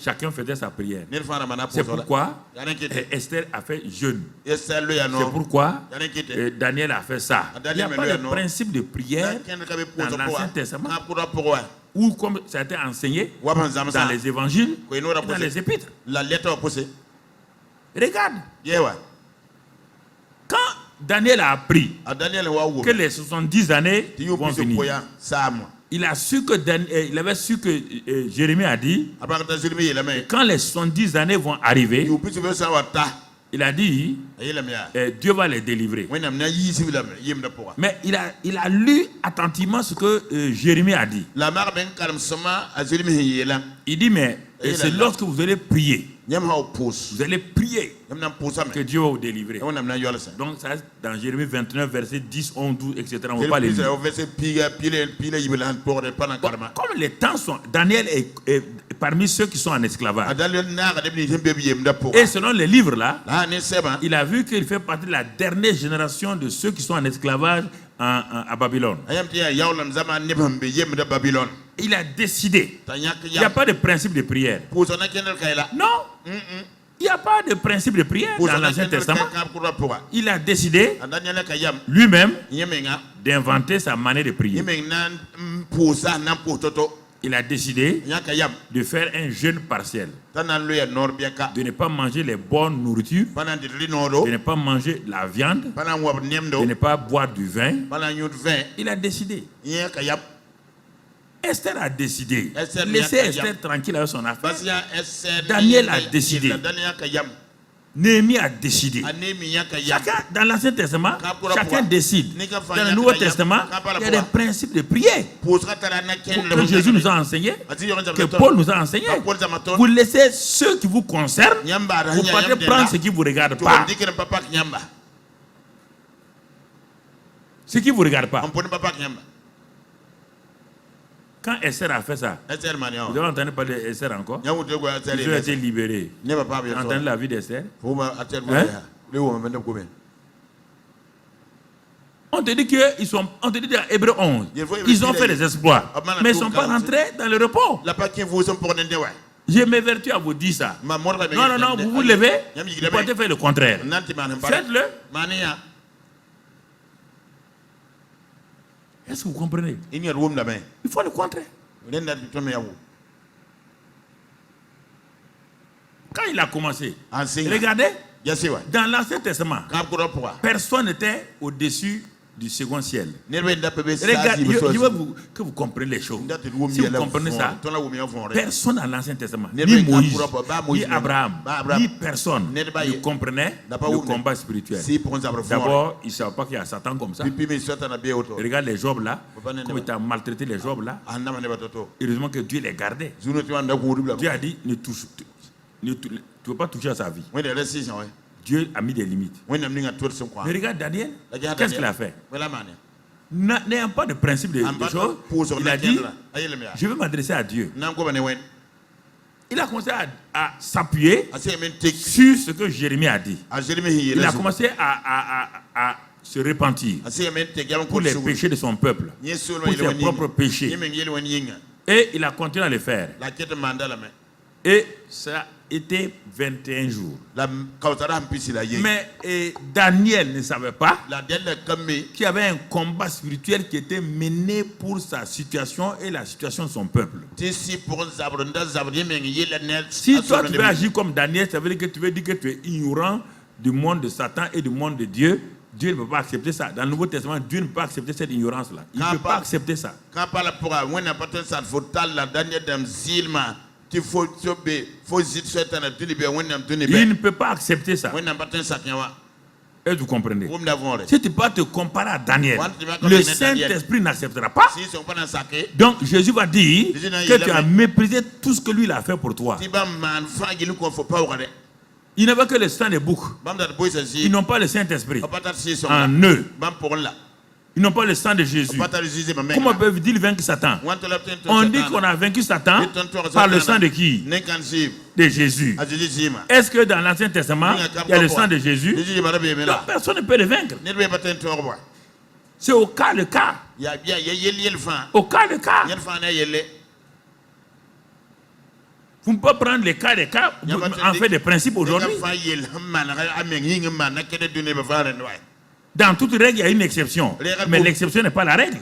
chacun faisait sa prière. C'est pourquoi Esther a fait jeûne. C'est pourquoi Daniel a fait ça. Il n'y a pas de principe de prière dans l'Ancien Testament. Ou comme ça a été enseigné dans les évangiles et dans les épîtres. Regarde. Quand Daniel a appris que les 70 années vont venir, il avait su que Jérémie a dit, quand les 70 années vont arriver, il a dit, Dieu va les délivrer. Mais il a lu attentivement ce que Jérémie a dit. Il dit, mais c'est lorsque vous allez prier, vous allez prier que Dieu va vous délivrer. Donc ça dans Jérémie 29, verset 10, 11, 12, etc. On ne va pas les lire. Comme les temps sont... Daniel est parmi ceux qui sont en esclavage. Et selon les livres là, il a vu qu'il fait partie de la dernière génération de ceux qui sont en esclavage à Babylone. Il a décidé. Il n'y a pas de principe de prière. Non. Il n'y a pas de principe de prière dans l'Ancien Testament. Il a décidé lui-même d'inventer sa manière de prier. Il a décidé de faire un jeûne partiel, de ne pas manger les bonnes nourritures, de ne pas manger la viande, de ne pas boire du vin. Il a décidé. Esther a décidé. Laissez Esther tranquille avec son affaire. Daniel a décidé. Néhémie a décidé. Chacun, dans l'Ancien Testament, chacun décide. Dans le Nouveau Testament, il y a des principes de prière que Jésus nous a enseigné, que Paul nous a enseigné. Vous laissez ceux qui vous concernent, vous partez prendre ce qui ne vous regarde pas. Ce qui ne vous regarde pas. Quand Esther a fait ça, vous avez entendu parler d'Esther encore? Ils ont été libérés. Vous avez entendu la vie d'Esther? On te dit qu'ils sont, on te dit dans Hébreux 11, ils ont fait des exploits, mais ils ne sont pas rentrés dans le repos. Je m'évertue à vous dire ça. Non, vous vous levez, vous pouvez faire le contraire. Faites-le. Est-ce que vous comprenez? Il faut le contraire. Quand il a commencé, regardez, dans l'Ancien Testament, personne n'était au-dessus du second ciel. Regardez, je veux que vous compreniez les choses. Si vous comprenez ça, personne dans l'Ancien Testament, ni Moïse, ni Abraham, ni personne ne comprenait le combat spirituel. D'abord, ils ne savaient pas qu'il y a Satan comme ça. Regarde les Job là, comme il a maltraité les Job là. Heureusement que Dieu les gardait. Dieu a dit, tu ne peux pas toucher à sa vie. Dieu a mis des limites. Mais regarde Daniel, qu'est-ce qu'il a fait? N'ayant pas de principe de choses, il a dit, je vais m'adresser à Dieu. Il a commencé à s'appuyer sur ce que Jérémie a dit. Il a commencé à se repentir pour les péchés de son peuple, pour ses propres péchés. Et il a continué à le faire. Et ça a été 21 jours. Mais Daniel ne savait pas qu'il y avait un combat spirituel qui était mené pour sa situation et la situation de son peuple. Si toi tu veux agir comme Daniel, ça veut dire que tu veux dire que tu es ignorant du monde de Satan et du monde de Dieu. Dieu ne peut pas accepter ça. Dans le Nouveau Testament, Dieu ne peut pas accepter cette ignorance-là. Il ne peut pas accepter ça. Il ne peut pas accepter ça. Et vous comprenez? Si tu ne peux pas te comparer à Daniel, le Saint-Esprit n'acceptera pas. Donc Jésus va dire que tu as méprisé tout ce que lui il a fait pour toi. Il n'avait que le sang des boucs. Ils n'ont pas le Saint-Esprit en eux. Ils n'ont pas le sang de Jésus. Comment peuvent-ils vaincre Satan? On dit qu'on a vaincu Satan par le sang de qui? De Jésus. Est-ce que dans l'Ancien Testament, il y a le sang de Jésus? Non, personne ne peut le vaincre. C'est au cas le cas. Au cas le cas. Vous ne pouvez pas prendre les cas des cas en fait des principes aujourd'hui. Dans toute règle, il y a une exception. Mais l'exception n'est pas la règle.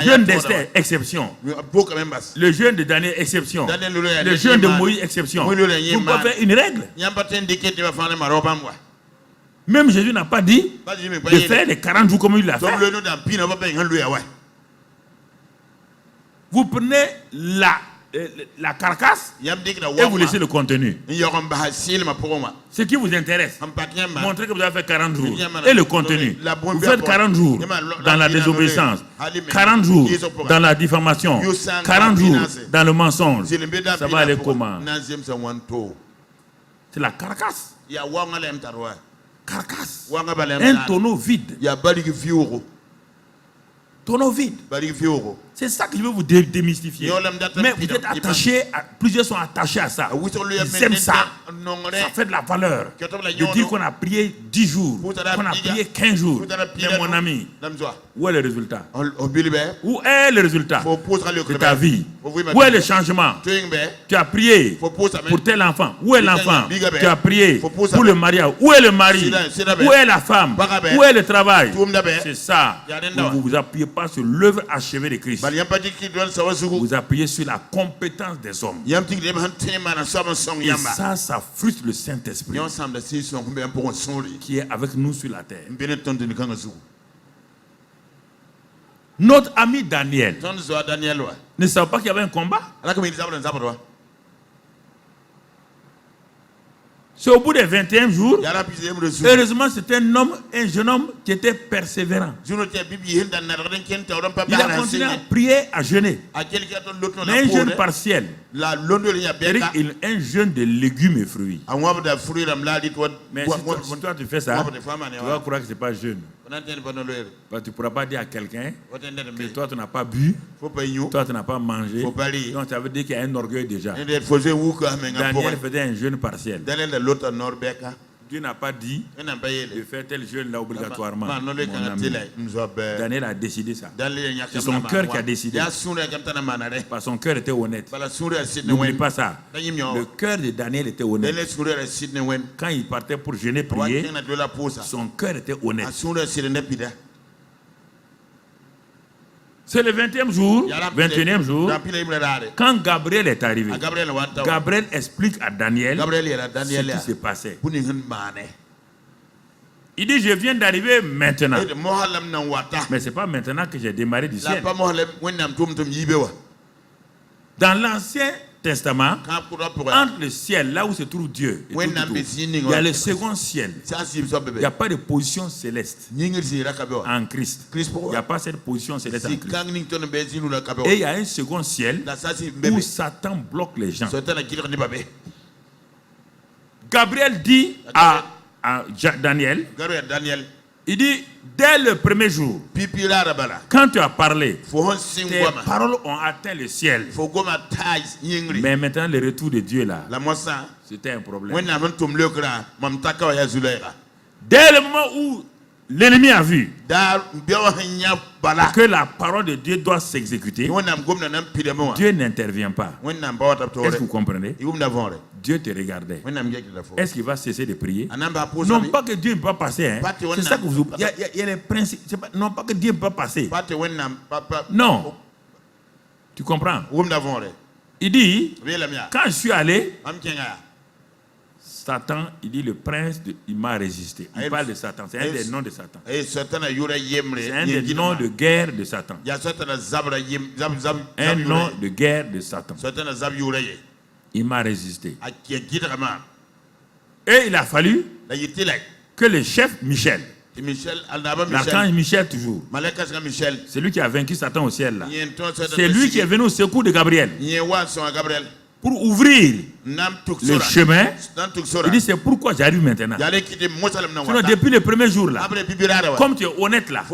Jeûne d'Esther, exception. Le jeûne de Daniel, exception. Le jeûne de Moïse, exception. Vous ne pouvez pas faire une règle. Même Jésus n'a pas dit de faire les 40 jours comme il l'a fait. Vous prenez la carcasse et vous laissez le contenu. Ce qui vous intéresse, montrez que vous avez fait 40 jours. Et le contenu, vous faites 40 jours dans la désobéissance, 40 jours dans la diffamation, 40 jours dans le mensonge. Ça va aller comment? C'est la carcasse. Carcasse. Un tonneau vide. Tonneau vide. C'est ça que je veux vous démystifier. Mais vous êtes attachés, plusieurs sont attachés à ça. Ils aiment ça. Ça fait de la valeur de dire qu'on a prié 10 jours, qu'on a prié 15 jours. Mais mon ami, où est le résultat? Où est le résultat de ta vie? Où est le changement? Tu as prié pour tel enfant. Où est l'enfant? Tu as prié pour le mariage. Où est le mari? Où est la femme? Où est le travail? C'est ça. Vous ne vous appuyez pas sur l'œuvre achevée de Christ. Vous appuyez sur la compétence des hommes. Et ça frustre le Saint-Esprit qui est avec nous sur la terre. Notre ami Daniel ne savait pas qu'il y avait un combat. C'est au bout des 21 jours. Heureusement, c'était un jeune homme qui était persévérant. Il a continué à prier, à jeûner. Mais un jeûne partiel. Un jeûne de légumes et fruits. Mais si toi tu fais ça, tu vas croire que ce n'est pas jeûne. Tu ne pourras pas dire à quelqu'un que toi tu n'as pas bu, toi tu n'as pas mangé. Donc ça veut dire qu'il y a un orgueil déjà. Daniel faisait un jeûne partiel. Dieu n'a pas dit de faire tel jeûne là obligatoirement. Mon ami. Daniel a décidé ça. C'est son cœur qui a décidé. Parce que son cœur était honnête. N'oublie pas ça. Le cœur de Daniel était honnête. Quand il partait pour jeûner, prier, son cœur était honnête. C'est le 20e jour, 21e jour, quand Gabriel est arrivé. Gabriel explique à Daniel ce qui se passait. Il dit, je viens d'arriver maintenant. Mais ce n'est pas maintenant que j'ai démarré du ciel. Dans l'Ancien Testament, entre le ciel, là où se trouve Dieu, et tout, il y a le second ciel. Il n'y a pas de position céleste en Christ. Il n'y a pas cette position céleste en Christ. Et il y a un second ciel où Satan bloque les gens. Gabriel dit à Daniel, il dit, dès le premier jour, quand tu as parlé, tes paroles ont atteint le ciel. Mais maintenant, le retour de Dieu là, c'était un problème. Dès le moment où l'ennemi a vu que la parole de Dieu doit s'exécuter, Dieu n'intervient pas. Est-ce que vous comprenez? Dieu te regardait. Est-ce qu'il va cesser de prier? Non pas que Dieu ne peut pas passer. Hein. C'est ça que vous... Il y a les principes. Non pas que Dieu ne peut pas passer. Non. Tu comprends? Il dit, quand je suis allé, Satan, il dit le prince, il m'a résisté. Il parle de Satan. C'est un des noms de Satan. C'est un des noms de guerre de Satan. Un nom de guerre de Satan. Il m'a résisté. Et il a fallu que le chef Michel, l'archange Michel toujours, c'est lui qui a vaincu Satan au ciel là. C'est lui qui est venu au secours de Gabriel pour ouvrir le chemin. Il dit, c'est pourquoi j'arrive maintenant. Sinon, depuis le premier jour là, comme tu es honnête là,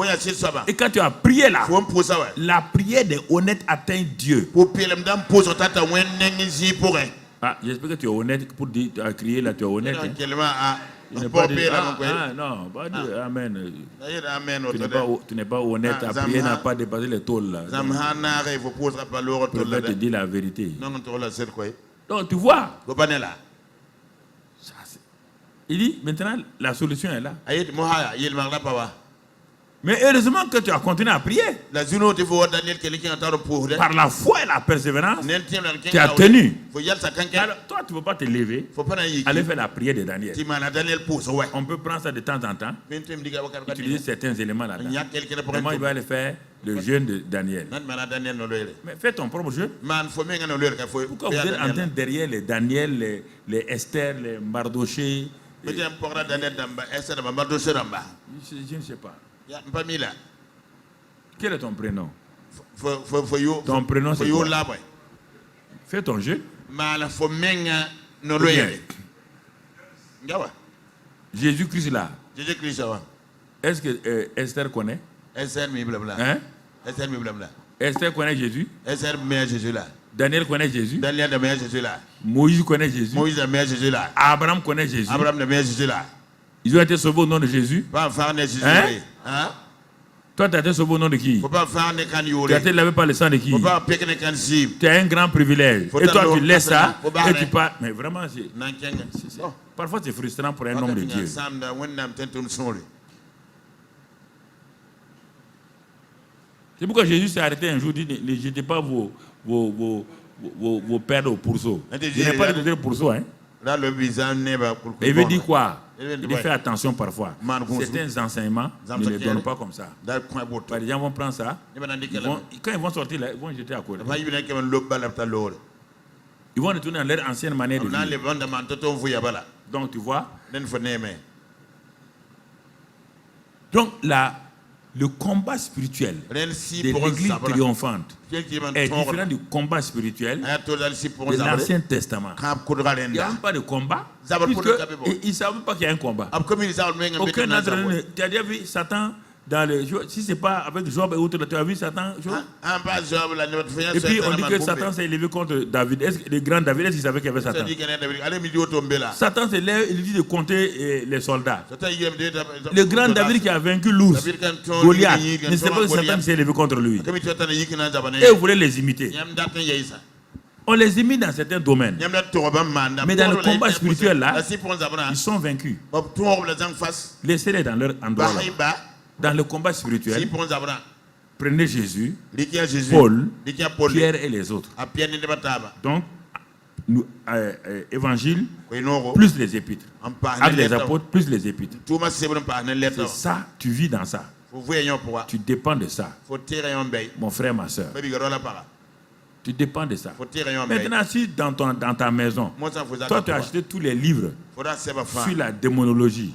et quand tu as prié là, la prière des honnêtes atteint Dieu. Ah, j'espère que tu es honnête pour dire, tu as crié là, tu es honnête. Hein? Il n'est pas dit, non, pas dire amen. Tu n'es pas honnête, ta prière n'a pas dépassé les tôles là. Je vais te dire la vérité. Donc tu vois, il dit maintenant la solution est là. Mais heureusement que tu as continué à prier. Par la foi et la persévérance, tu as tenu. Alors, toi, tu ne veux pas te lever, aller faire la prière de Daniel. On peut prendre ça de temps en temps, utiliser certains éléments là-dedans. Moi, il va aller faire le jeûne de Daniel. Mais fais ton propre jeûne. Pourquoi vous êtes en train derrière les Daniel, les Esther, les Mardoché? Je ne sais pas. Quel est ton prénom? Ton prénom c'est quoi? Fais ton jeu. Jésus-Christ là. Est-ce que Esther connaît? Hein? Esther connaît Jésus? Daniel connaît Jésus. Daniel le meilleur Jésus là. Moïse connaît Jésus. Moïse le meilleur Jésus là. Abraham connaît Jésus. Abraham le meilleur Jésus là. Ils ont été sauvés au nom de Jésus. Pas faire de Jésus. Hein? Toi, tu as été sauvé au nom de qui? Faut pas faire de can Tu as été lavé par le sang de qui? Faut pas piquer de can sim. Tu as un grand privilège. Faut Et toi, tu t'en laisses ça l'eau, et tu pars. Mais vraiment, c'est parfois c'est frustrant pour un homme de Dieu. C'est pourquoi Jésus s'est arrêté un jour et dit, ne jetez pas vos perles au pourceau. Je n'ai pas de pourceau. Hein? Il veut dire quoi? Il fait attention parfois. Certains enseignements ne les donnent pas comme ça. Les gens vont prendre ça. Quand ils vont sortir là, ils vont jeter à côté. Ils vont retourner dans leur ancienne manière de vivre. Donc tu vois. Donc le combat spirituel de l'église triomphante est différent du combat spirituel de l'Ancien Testament. Il n'y a même pas de combat. Ils ne savent pas qu'il y a un combat. Aucun d'entre eux. Tu as déjà vu Satan dans le. Si ce n'est pas avec Job et autres, tu as vu Satan. Et puis on dit que Satan s'est élevé contre David. Le grand David, est-ce qu'il savait qu'il y avait Satan? Satan s'est levé, il dit de compter les soldats. Le grand David qui a vaincu l'ours, Goliath, ne sait pas que Satan s'est élevé contre lui. Et vous voulez les imiter. On les imite dans certains domaines. Mais dans le combat spirituel, là, ils sont vaincus. Laissez-les dans leur endroit. Dans le combat spirituel, prenez Jésus, Paul, Pierre et les autres. Donc, évangile, plus les épîtres. Avec les apôtres, plus les épîtres. C'est ça, tu vis dans ça. Tu dépends de ça. Mon frère, ma soeur. Tu dépends de ça. Maintenant, si dans ta maison, toi tu as acheté tous les livres sur la démonologie,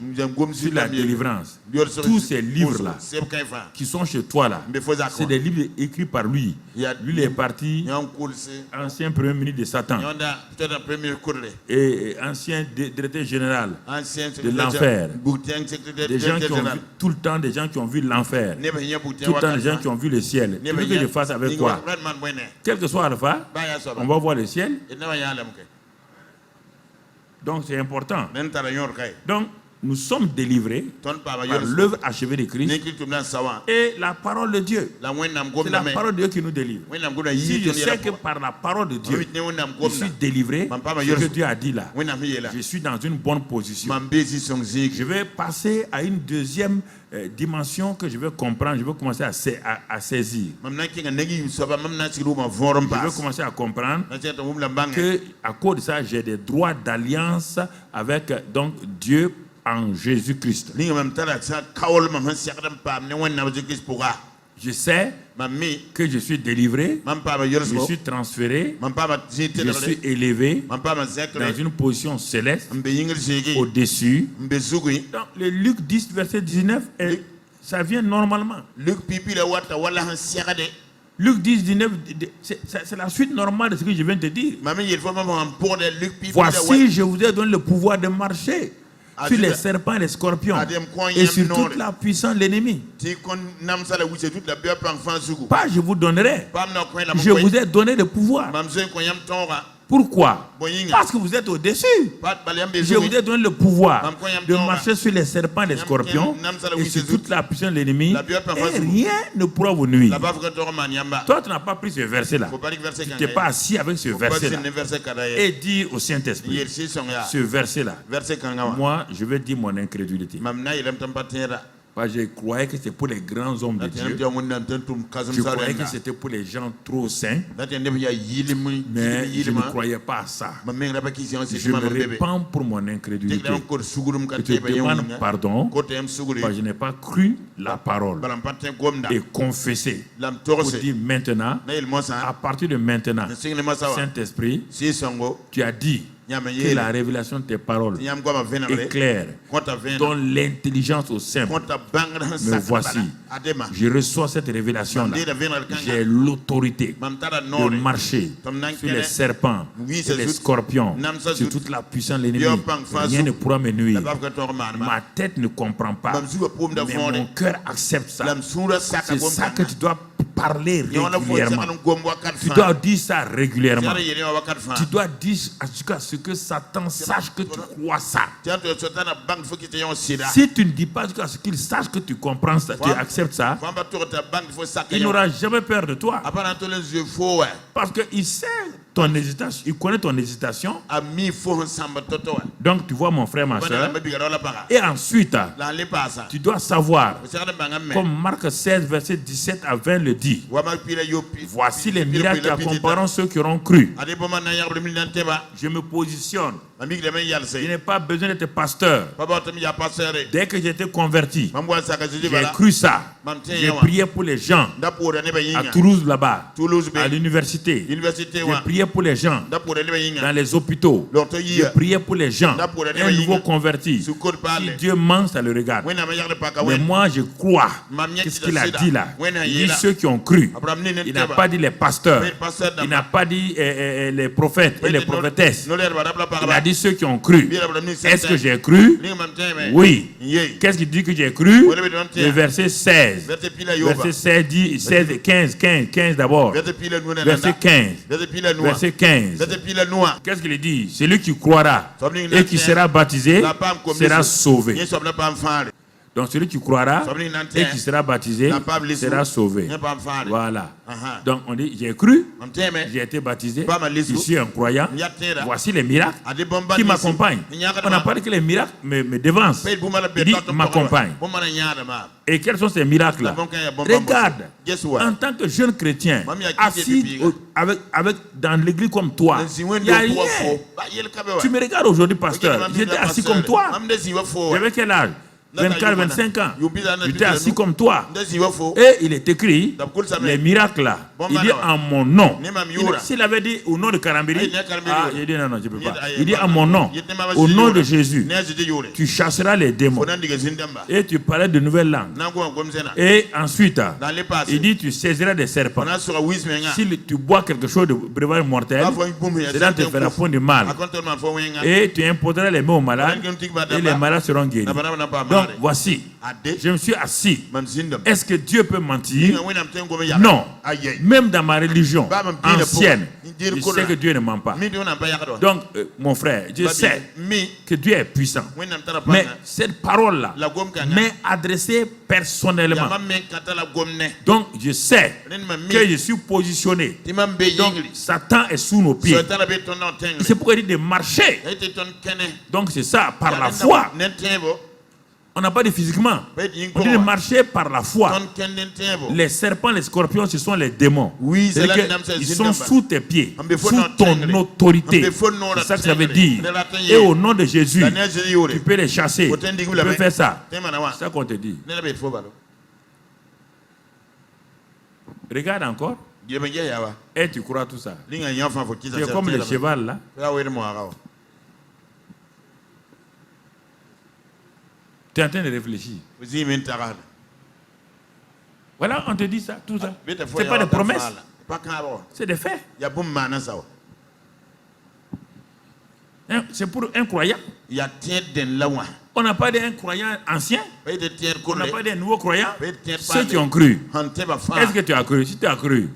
sur la délivrance, tous ces livres-là qui sont chez toi là, c'est des livres écrits par lui. Lui, il est parti, ancien premier ministre de Satan et ancien directeur général de l'enfer. Des gens qui ont vu tout le temps, des gens qui ont vu l'enfer, tout le temps des gens qui ont vu le ciel. Tu veux que je fasse avec quoi? Quel que soit Alpha, on va voir le ciel. Donc c'est important. Donc nous sommes délivrés par l'œuvre achevée de Christ et la parole de Dieu. C'est la parole de Dieu qui nous délivre. Si je sais que par la parole de Dieu, je suis délivré, ce que Dieu a dit là, je suis dans une bonne position. Je vais passer à une deuxième dimension que je vais comprendre, je vais commencer à saisir. Je vais commencer à comprendre que à cause de ça, j'ai des droits d'alliance avec donc Dieu en Jésus-Christ. Je sais que je suis délivré, je suis transféré, je suis élevé dans une position céleste, au-dessus. Donc, le Luc 10, verset 19, ça vient normalement. Luc 10, 19, c'est la suite normale de ce que je viens de te dire. Voici, je vous ai donné le pouvoir de marcher sur les serpents et les scorpions et sur toute la puissance de l'ennemi. Pas je vous donnerai, je vous ai donné le pouvoir. Pourquoi? Parce que vous êtes au-dessus. Je vous ai donné le pouvoir de marcher sur les serpents et les scorpions et sur toute la puissance de l'ennemi et rien ne pourra vous nuire. Toi, tu n'as pas pris ce verset-là. Tu n'es pas assis avec ce verset-là et dis au Saint-Esprit, ce verset-là, moi, je vais dire mon incrédulité. Je croyais que c'était pour les grands hommes de Dieu. Je croyais que c'était pour les gens trop saints. Mais je ne croyais pas à ça. Je me répands pour mon incrédulité. Je te demande pardon parce que je n'ai pas cru la parole et confessé. Pour dire maintenant, à partir de maintenant, Saint-Esprit, tu as dit que la révélation de tes paroles est claire, donne l'intelligence au simple. Me voici, je reçois cette révélation-là. J'ai l'autorité de marcher sur les serpents et les scorpions, sur toute la puissance de l'ennemi. Rien ne pourra me nuire. Ma tête ne comprend pas, mais mon cœur accepte ça. C'est ça que tu dois parler régulièrement. Tu dois dire ça régulièrement. Tu dois dire à ce que Satan sache que tu crois ça. Si tu ne dis pas à ce qu'il sache que tu comprends ça, tu acceptes ça, il n'aura jamais peur de toi. Parce qu'il sait ton hésitation, il connaît ton hésitation. Donc tu vois mon frère, ma soeur. Et ensuite, tu dois savoir, comme Marc 16, verset 17 à 20 le dit, voici les miracles qui accompagneront ceux qui auront cru. Je me positionne. Je n'ai pas besoin d'être pasteur. Dès que j'étais converti, j'ai cru ça. J'ai prié pour les gens à Toulouse là-bas, à l'université. J'ai prié pour les gens dans les hôpitaux. J'ai prié pour les gens. Un nouveau converti. Si Dieu ment, ça le regarde. Mais moi, je crois. Qu'est-ce qu'il a dit là? Il dit ceux qui ont cru. Il n'a pas dit les pasteurs. Il n'a pas dit les prophètes et les prophétesses. Il a dit ceux qui ont cru. Est-ce que j'ai cru? Oui. Qu'est-ce qu'il dit que j'ai cru? Le verset 16. Verset 16 dit 16 et 15 d'abord. Verset 15. Verset 15. Qu'est-ce qu'il dit? Celui qui croira et qui sera baptisé sera sauvé. Donc celui qui croira et qui sera baptisé sera sauvé. Voilà. Donc on dit, j'ai cru, j'ai été baptisé, je suis un croyant. Voici les miracles qui m'accompagnent. On n'a pas dit que les miracles me devancent. Il dit, m'accompagne. Et quels sont ces miracles-là? Regarde, en tant que jeune chrétien, assis dans l'église comme toi, il n'y a rien. Tu me regardes aujourd'hui, pasteur. J'étais assis comme toi. J'avais quel âge? 24, 25 ans. J'étais assis comme toi. Et il est écrit, les miracles là. Il dit en mon nom. S'il avait dit au nom de Karambiri, il dit non, je ne peux pas. Il dit en mon nom, au nom de Jésus, tu chasseras les démons. Et tu parleras de nouvelles langues. Et ensuite, il dit tu saisiras des serpents. Si tu bois quelque chose de breuvage mortel, cela te fera point de mal. Et tu imposeras les mains aux malades, et les malades seront guéris. Donc voici, je me suis assis. Est-ce que Dieu peut mentir? Non. Même dans ma religion ancienne, je sais que Dieu ne ment pas. Donc, mon frère, je sais que Dieu est puissant. Mais cette parole-là m'est adressée personnellement. Donc, je sais que je suis positionné. Donc, Satan est sous nos pieds. C'est pourquoi il dit de marcher. Donc, c'est ça, par la foi. On n'a pas dit physiquement. On dit de marcher par la foi. Les serpents, les scorpions, ce sont les démons. Ils sont sous tes pieds, sous ton autorité. C'est ça que ça veut dire. Et au nom de Jésus, tu peux les chasser. Tu peux faire ça. C'est ça qu'on te dit. Regarde encore. Et tu crois tout ça. C'est comme le cheval là. Tu es en train de réfléchir. Voilà, on te dit ça, tout ça. Ce n'est pas des promesses. C'est des faits. C'est pour un croyant. On n'a pas d'un croyant ancien. On n'a pas d'un nouveau croyant. Ceux qui ont cru. Est-ce que tu as cru? Si tu as cru,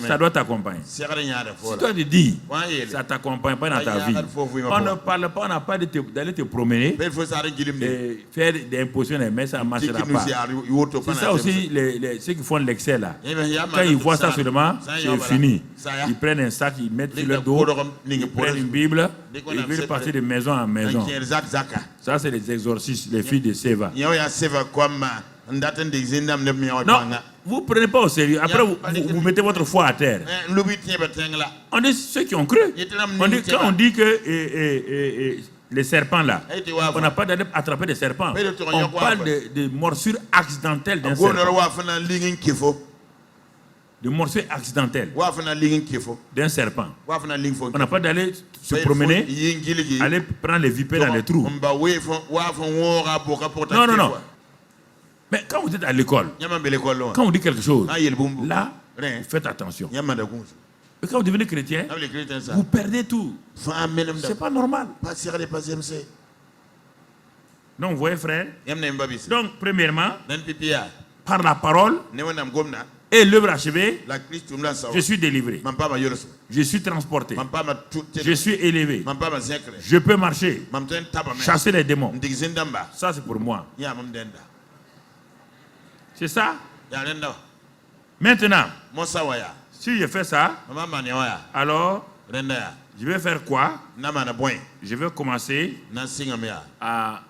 ça doit t'accompagner. Si toi tu dis, ça ne t'accompagne pas dans ta vie. On ne parle pas, on n'a pas d'aller te promener et faire des impositions, mais ça ne marchera pas. C'est ça aussi, ceux qui font l'excès là. Quand ils voient ça seulement, c'est fini. Ils prennent un sac, ils mettent sur le dos, ils prennent une Bible, ils veulent partir de maison en maison. Ça, c'est les exorcistes, les filles de Seva. Non, vous ne prenez pas au sérieux. Après, vous mettez votre foi à terre. On dit ceux qui ont cru. Quand on dit que les serpents là, on n'a pas d'aller attraper des serpents. On parle de morsures accidentelles d'un serpent. De morsures accidentelles d'un serpent. On n'a pas d'aller se promener, aller prendre les vipères dans les trous. Non. Mais quand vous êtes à l'école, quand on dit quelque chose, là, faites attention. Et quand vous devenez chrétien, vous perdez tout. C'est pas normal. Donc, vous voyez, frère. Donc, premièrement, par la parole, Et l'œuvre achevée, la Christ tumla sawa je suis délivré. mam pa ma yoroso Je suis transporté. mam pa ma Je suis élevé. mam pa ma zekre Je peux marcher, mam ten taba me chasser les démons. ndig zindamba Ça, c'est pour moi. ya mam denda C'est ça. ya denda Maintenant, mo sawa ya si je fais ça, mama mane ya alors, denda ya je vais faire quoi? na mana boy Je vais commencer na singa me ya à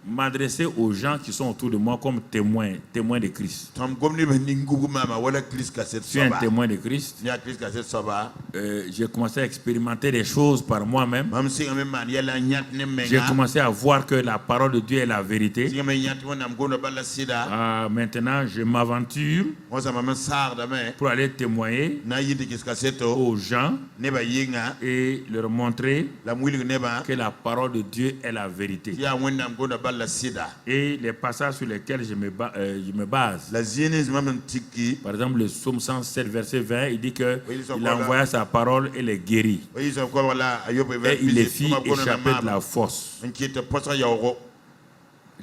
m'adresser aux gens qui sont autour de moi comme témoins de Christ. tam gomni be ningugu mama wala Christ ka set Je suis un soba témoin de Christ. ya Christ ka set soba J'ai commencé à expérimenter des choses par moi-même. mam singa me man yala nyat ne J'ai menga commencé à voir que la parole de Dieu est la vérité. singa me nyat wona mgono balla sida Maintenant, je m'aventure mo sa mama sar da me pour aller témoigner na yidi kis ka seto aux gens ne ba yinga et leur montrer la mwili ne ba que la parole de Dieu est la vérité. ya wona mgono balla sida Et les passages sur lesquels je me base. la zine mam tiki Par exemple, le psaume 107, verset 20, il dit que Oui, ils sont il a là. envoyé sa parole et les guérit. oui so ko wala ayob Et il les fit échapper de la fosse. nkite posa yoro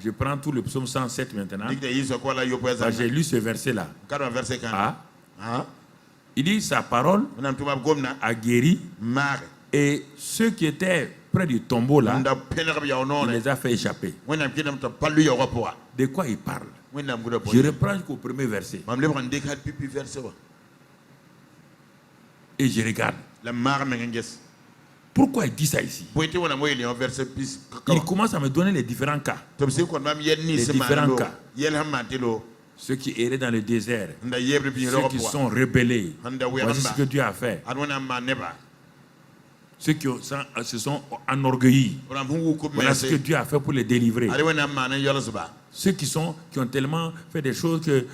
Je prends tout le psaume 107 maintenant. dikde yiso ko wala yopo za J'ai lu ce verset-là. kado verset kan Ah, il dit sa parole nam tuma gomna a guéri mare et ceux qui étaient près du tombeau là, nda penex ya il onore les a fait échapper. wona kinam to pallu yoro poa De quoi il parle? wona mgudo po Je reprends jusqu'au premier verset mam le bran dekat pipi verset wa et je regarde. la mare menges Pourquoi il dit ça ici? boite wona moyeli en verset pis Il commence à me donner les différents cas. to se ko mam yenni Les se différents malo cas. yel hamantelo Ceux qui erraient dans le désert, nda yebre bi ceux yoro qui poa sont rebellés. Handa Voici ce que Dieu a fait. adwana ma neba Ceux qui se sont enorgueillis. ram hungu ko Voilà ce que Dieu a fait pour les délivrer. ali wona ma na yoro suba Ceux qui ont tellement fait des choses que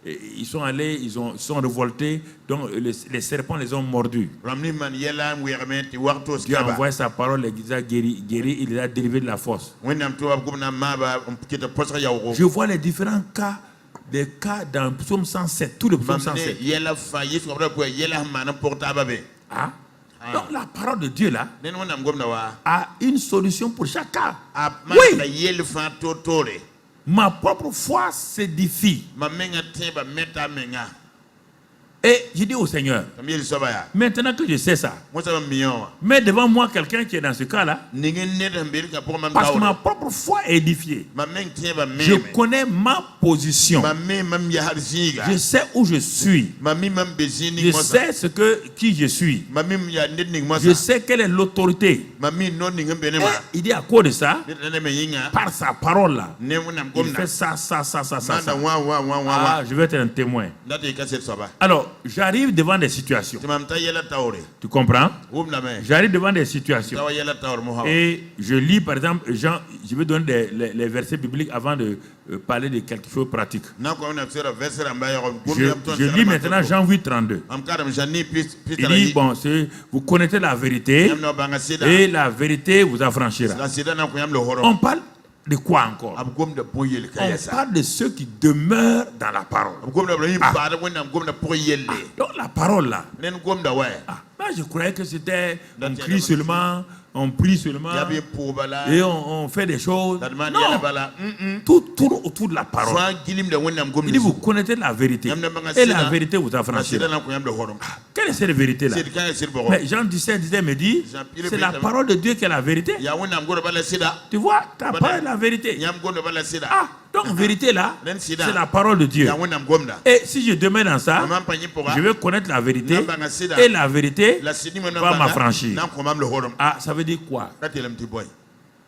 ils sont allés, ils sont révoltés, donc les serpents les ont mordus. ramni man yela wermeti warto Dieu a skaba envoyé sa parole, il les a guéris, il les a délivrés de la fosse. wonam to ab gumna maba kita posa yawro Je vois les différents cas, des cas dans le psaume 107, tout le psaume 107. yela fa yesu ko ko yela mana porta babe Ah. Donc la parole de Dieu là nen wonam gumna wa a une solution pour chaque cas. oui la yel fa to tore Ma propre foi s'édifie. ma menga teba meta menga Et je dis au Seigneur, tam yel sobaya maintenant que je sais ça, mo sa miyon mets devant moi quelqu'un qui est dans ce cas-là, ningi net mbir ka pour mam parce que ma tawo propre foi est édifiée. ma meng teba Je meme connais ma position. ma me mam ya harziga Je sais où je suis. ma mi mam bezini Je mosa sais qui je suis. ma mi ya net ning Je mosa sais quelle est l'autorité. ma mi non ning Et benema il dit à cause de ça, net ne me yinga par sa parole là, ne wonam il gumna fait ça. manda wa Ah, je vais être un témoin. ndati ka set soba Alors, j'arrive devant des situations. timam ta yela tawre Tu comprends? wumna me J'arrive devant des situations. tawa yela tawre mo hawa Et je lis par exemple, Jean, je vais donner les versets bibliques avant de parler de quelque chose de pratique. na ko na sera verser amba yo Je lis maintenant Jean 8, 32. am karam jani pis Il dit, bon, vous connaissez la vérité yam no banga sida et la vérité vous affranchira. la sida na ko yam le horo On parle de quoi encore? ab gom de boyel On kayasa parle de ceux qui demeurent dans la parole. ab gom de ibrahim ba da wonam gom de boyel Donc la parole là, nen gom da wa moi je croyais que c'était on crie seulement, on prie seulement yabi pour bala et on fait des choses. dadman yela Non, bala tout tourne autour de la parole. fa gilim de wonam gom Il dit vous connaissez la vérité et la vérité vous sida affranchira. na ko yam le horo Quelle est cette vérité là? sida kan sir bo Mais Jean 17 disait, me dit, c'est la parole de Dieu qui est la vérité. ya wonam gom bala sida Tu vois, ta parole est la vérité. yam gom de bala sida Ah, donc vérité là, c'est la parole de Dieu. ya wonam gom da Et si je demeure dans ça, mam panyi pour je vais connaître la vérité et la vérité la sidi mo va m'affranchir. na ko mam le horo Ah, ça veut dire quoi? datelem ti boy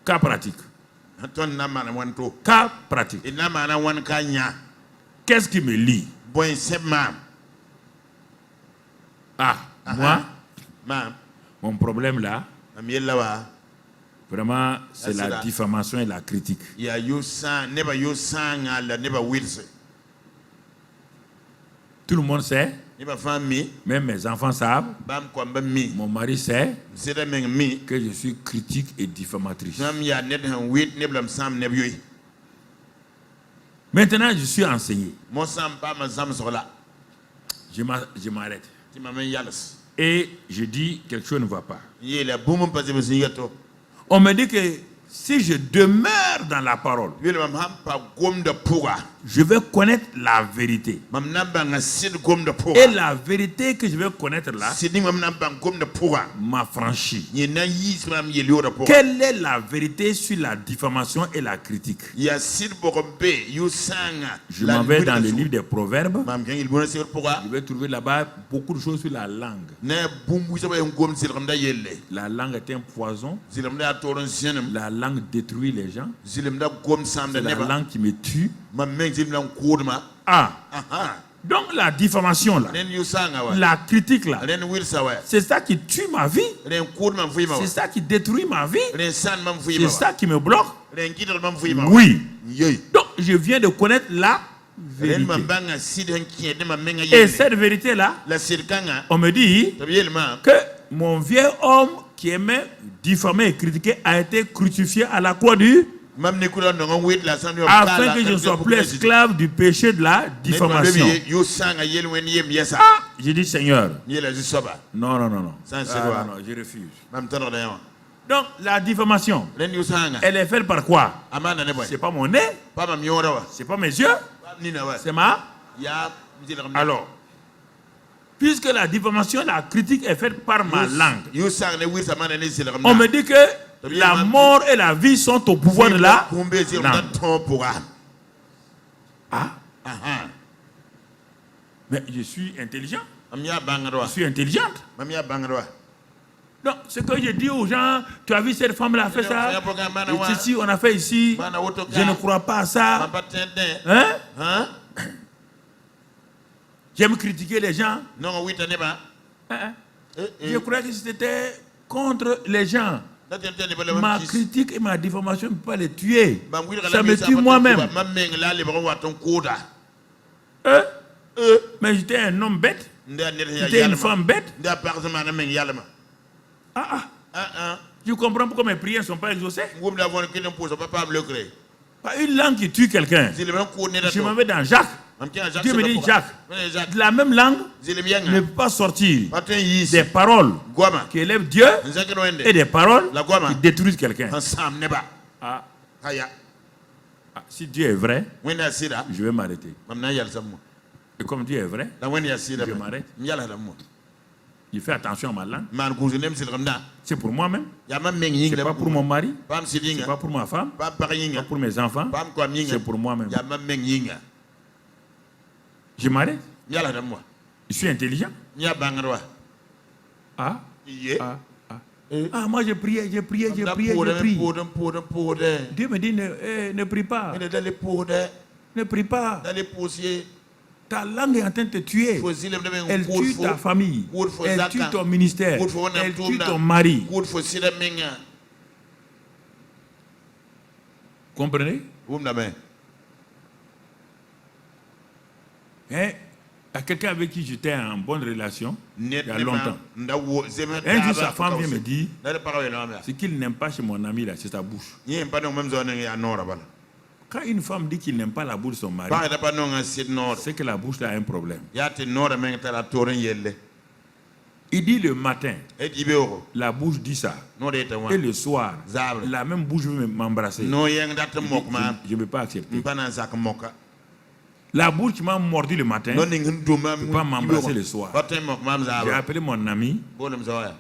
Cas pratique. ton na mana wanto Cas pratique. ina mana wan kanya Qu'est-ce qui me lie? boy sema Ah, moi, mam mon problème là, am yella wa vraiment, c'est C'est la là. diffamation et la critique. ya yusa neba yusa ngala neba wilse Tout le monde sait, neba fami même mes enfants savent, bam ko mbam mi mon mari sait sida meng mi que je suis critique et diffamatrice. nam ya net han wit neblam sam neb yoy Maintenant, je suis enseigné. mo sam pa ma sam sola Je m'arrête. ti ma men yalas Et je dis quelque chose ne va pas. yela bumum pa se besingato On me dit que si je demeure dans la parole, yela mam ham pa gom de puga je vais connaître la vérité. Et la vérité que je vais connaître là m'affranchit. Quelle est la vérité sur la diffamation et la critique? Je m'en vais dans le livre des Proverbes. Je vais trouver là-bas beaucoup de choses sur la langue. La langue est un poison. La langue détruit les gens. C'est la langue qui me tue. Donc la diffamation là, la critique là, c'est ça qui tue ma vie. C'est ça qui détruit ma vie. C'est ça qui me bloque. Oui. Donc je viens de connaître la vérité. Et cette vérité là, on me dit que mon vieux homme qui aimait diffamer et critiquer a été crucifié à la croix du afin que je ne sois plus esclave du péché de la diffamation. J'ai dit Seigneur, non, je refuse. Donc la diffamation, elle est faite par quoi? C'est pas mon nez, c'est pas mes yeux, c'est ma... Alors, puisque la diffamation, la critique est faite par ma langue, on me dit que la mort et la vie sont au pouvoir de la langue. Mais je suis intelligent. Je suis intelligente. Donc, ce que je dis aux gens, tu as vu cette femme-là fait ça, et ceci, on a fait ici, je ne crois pas à ça. Hein? J'aime critiquer les gens. Je croyais que c'était contre les gens. Ma critique et ma diffamation ne peuvent pas les tuer. Ça me tue moi-même. Mais j'étais un homme bête. J'étais une femme bête. Je comprends pourquoi mes prières ne sont pas exaucées. Pas une langue qui tue quelqu'un. Je m'en vais dans Jacques. Dieu me dit Jacques, de la même langue ne peut pas sortir des paroles qui élèvent Dieu et des paroles qui détruisent quelqu'un. Si Dieu est vrai, je vais m'arrêter. Et comme Dieu est vrai, je m'arrête. Je fais attention à ma langue. C'est pour moi-même. Ce n'est pas pour mon mari. Ce n'est pas pour ma femme. Pas pour mes enfants. C'est pour moi-même. Je m'arrête. Je suis intelligent. Moi je priais. Dieu me dit ne prie pas. Ne prie pas. Ta langue est en train de te tuer. Elle tue ta famille. Elle tue ton ministère. Elle tue ton mari. Comprenez? À quelqu'un avec qui j'étais en bonne relation il y a longtemps. Un jour, sa femme vient me dire ce qu'il n'aime pas chez mon ami là, c'est sa bouche. Quand une femme dit qu'il n'aime pas la bouche de son mari, c'est que la bouche là a un problème. Il dit le matin, la bouche dit ça. Et le soir, la même bouche veut m'embrasser. Je ne peux pas accepter. La bouche qui m'a mordu le matin ne peut pas m'embrasser le soir. J'ai appelé mon ami.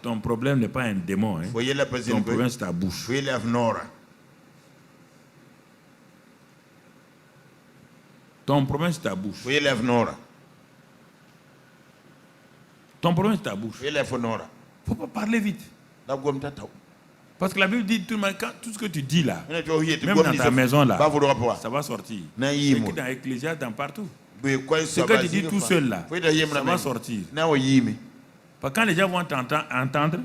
Ton problème n'est pas un démon. Ton problème c'est ta bouche. Ton problème c'est ta bouche. Ton problème c'est ta bouche. Il ne faut pas parler vite. Parce que la Bible dit tout ce que tu dis là, même dans ta maison là, ça va sortir. Et que dans l'Ecclésiaste, dans partout. Ce que tu dis tout seul là, ça va sortir. Parce que quand les gens vont t'entendre,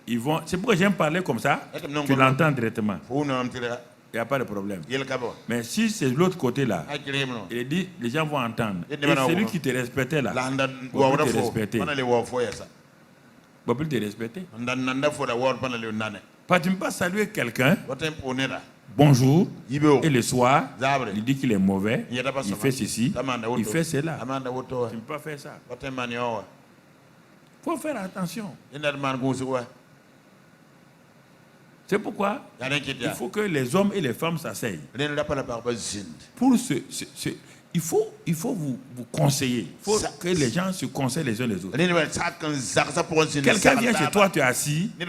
ils vont. C'est pourquoi j'aime parler comme ça, tu l'entends directement. Il n'y a pas de problème. Mais si c'est de l'autre côté là, il dit, les gens vont entendre. Et celui qui te respectait là, va plus te respecter. Va plus te respecter. Pas tu ne peux pas saluer quelqu'un. Bonjour. Et le soir, il dit qu'il est mauvais. Il fait ceci. Il fait cela. Tu ne peux pas faire ça. Il faut faire attention. C'est pourquoi il faut que les hommes et les femmes s'asseyent. Pour il faut vous conseiller. Il faut que les gens se conseillent les uns les autres. Quelqu'un vient chez toi, tu es assis, il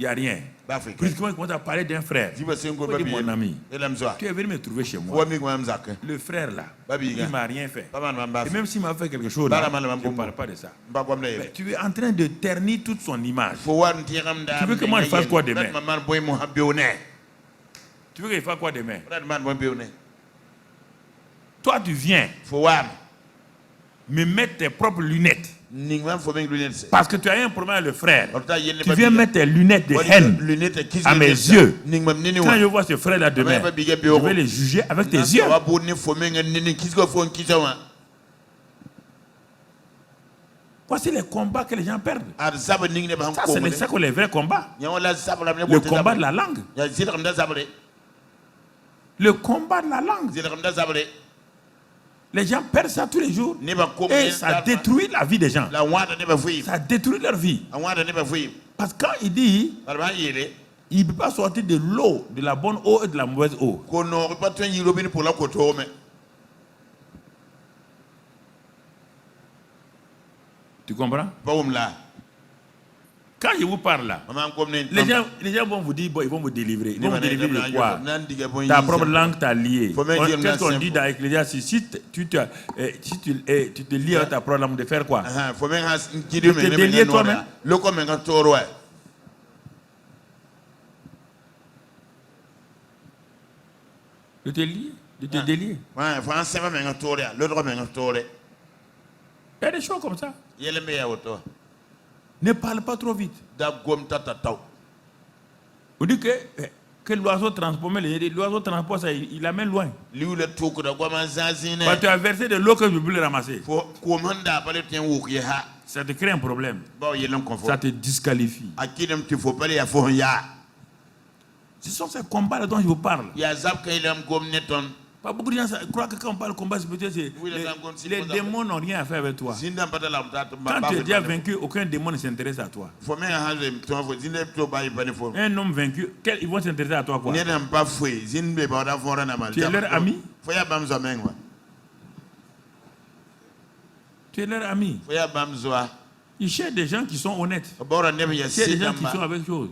n'y a rien. Puis quand il commence à parler d'un frère, il dit mon ami, tu es venu me trouver chez moi. Le frère là, il ne m'a rien fait. Et même s'il m'a fait quelque chose, là, je ne parle pas de ça. Mais tu es en train de ternir toute son image. Tu veux que moi je fasse quoi demain? Tu veux que je fasse quoi demain? Toi, tu viens me mettre tes propres lunettes. Parce que tu as un problème avec le frère. Tu viens mettre tes lunettes de haine à mes yeux. Quand je vois ce frère-là demain, je vais les juger avec tes yeux. Voici les combats que les gens perdent. Ça, c'est ça qu'on les vrais combats. Le combat de la langue. Le combat de la langue. Les gens perdent ça tous les jours. Et ça détruit la vie des gens. Ça détruit leur vie. Parce que quand il dit, il ne peut pas sortir de l'eau, de la bonne eau et de la mauvaise eau. Tu comprends? Quand je vous parle là, les gens vont vous dire, bon, ils vont vous délivrer. Ils vont vous délivrer de quoi? Ta propre langue t'a lié. Qu'est-ce qu'on dit dans l'Ecclésiaste? Si tu te lies à ta propre langue, de faire quoi? De te délier toi-même. De te lier, de te délier. Il y a des choses comme ça. Ne parle pas trop vite. On dit que l'oiseau transforme, l'oiseau transporte ça, il l'amène loin. Quand tu as versé de l'eau que je voulais ramasser, ça te crée un problème. Ça te disqualifie. Ce sont ces combats dont je vous parle. Pas beaucoup de gens croient que quand on parle de combat spirituel, les démons n'ont rien à faire avec toi. Quand tu es déjà vaincu, aucun démon ne s'intéresse à toi. Un homme vaincu, ils vont s'intéresser à toi quoi? Tu es leur ami? Tu es leur ami. Ils cherchent des gens qui sont honnêtes. Ils cherchent des gens qui sont avec chose.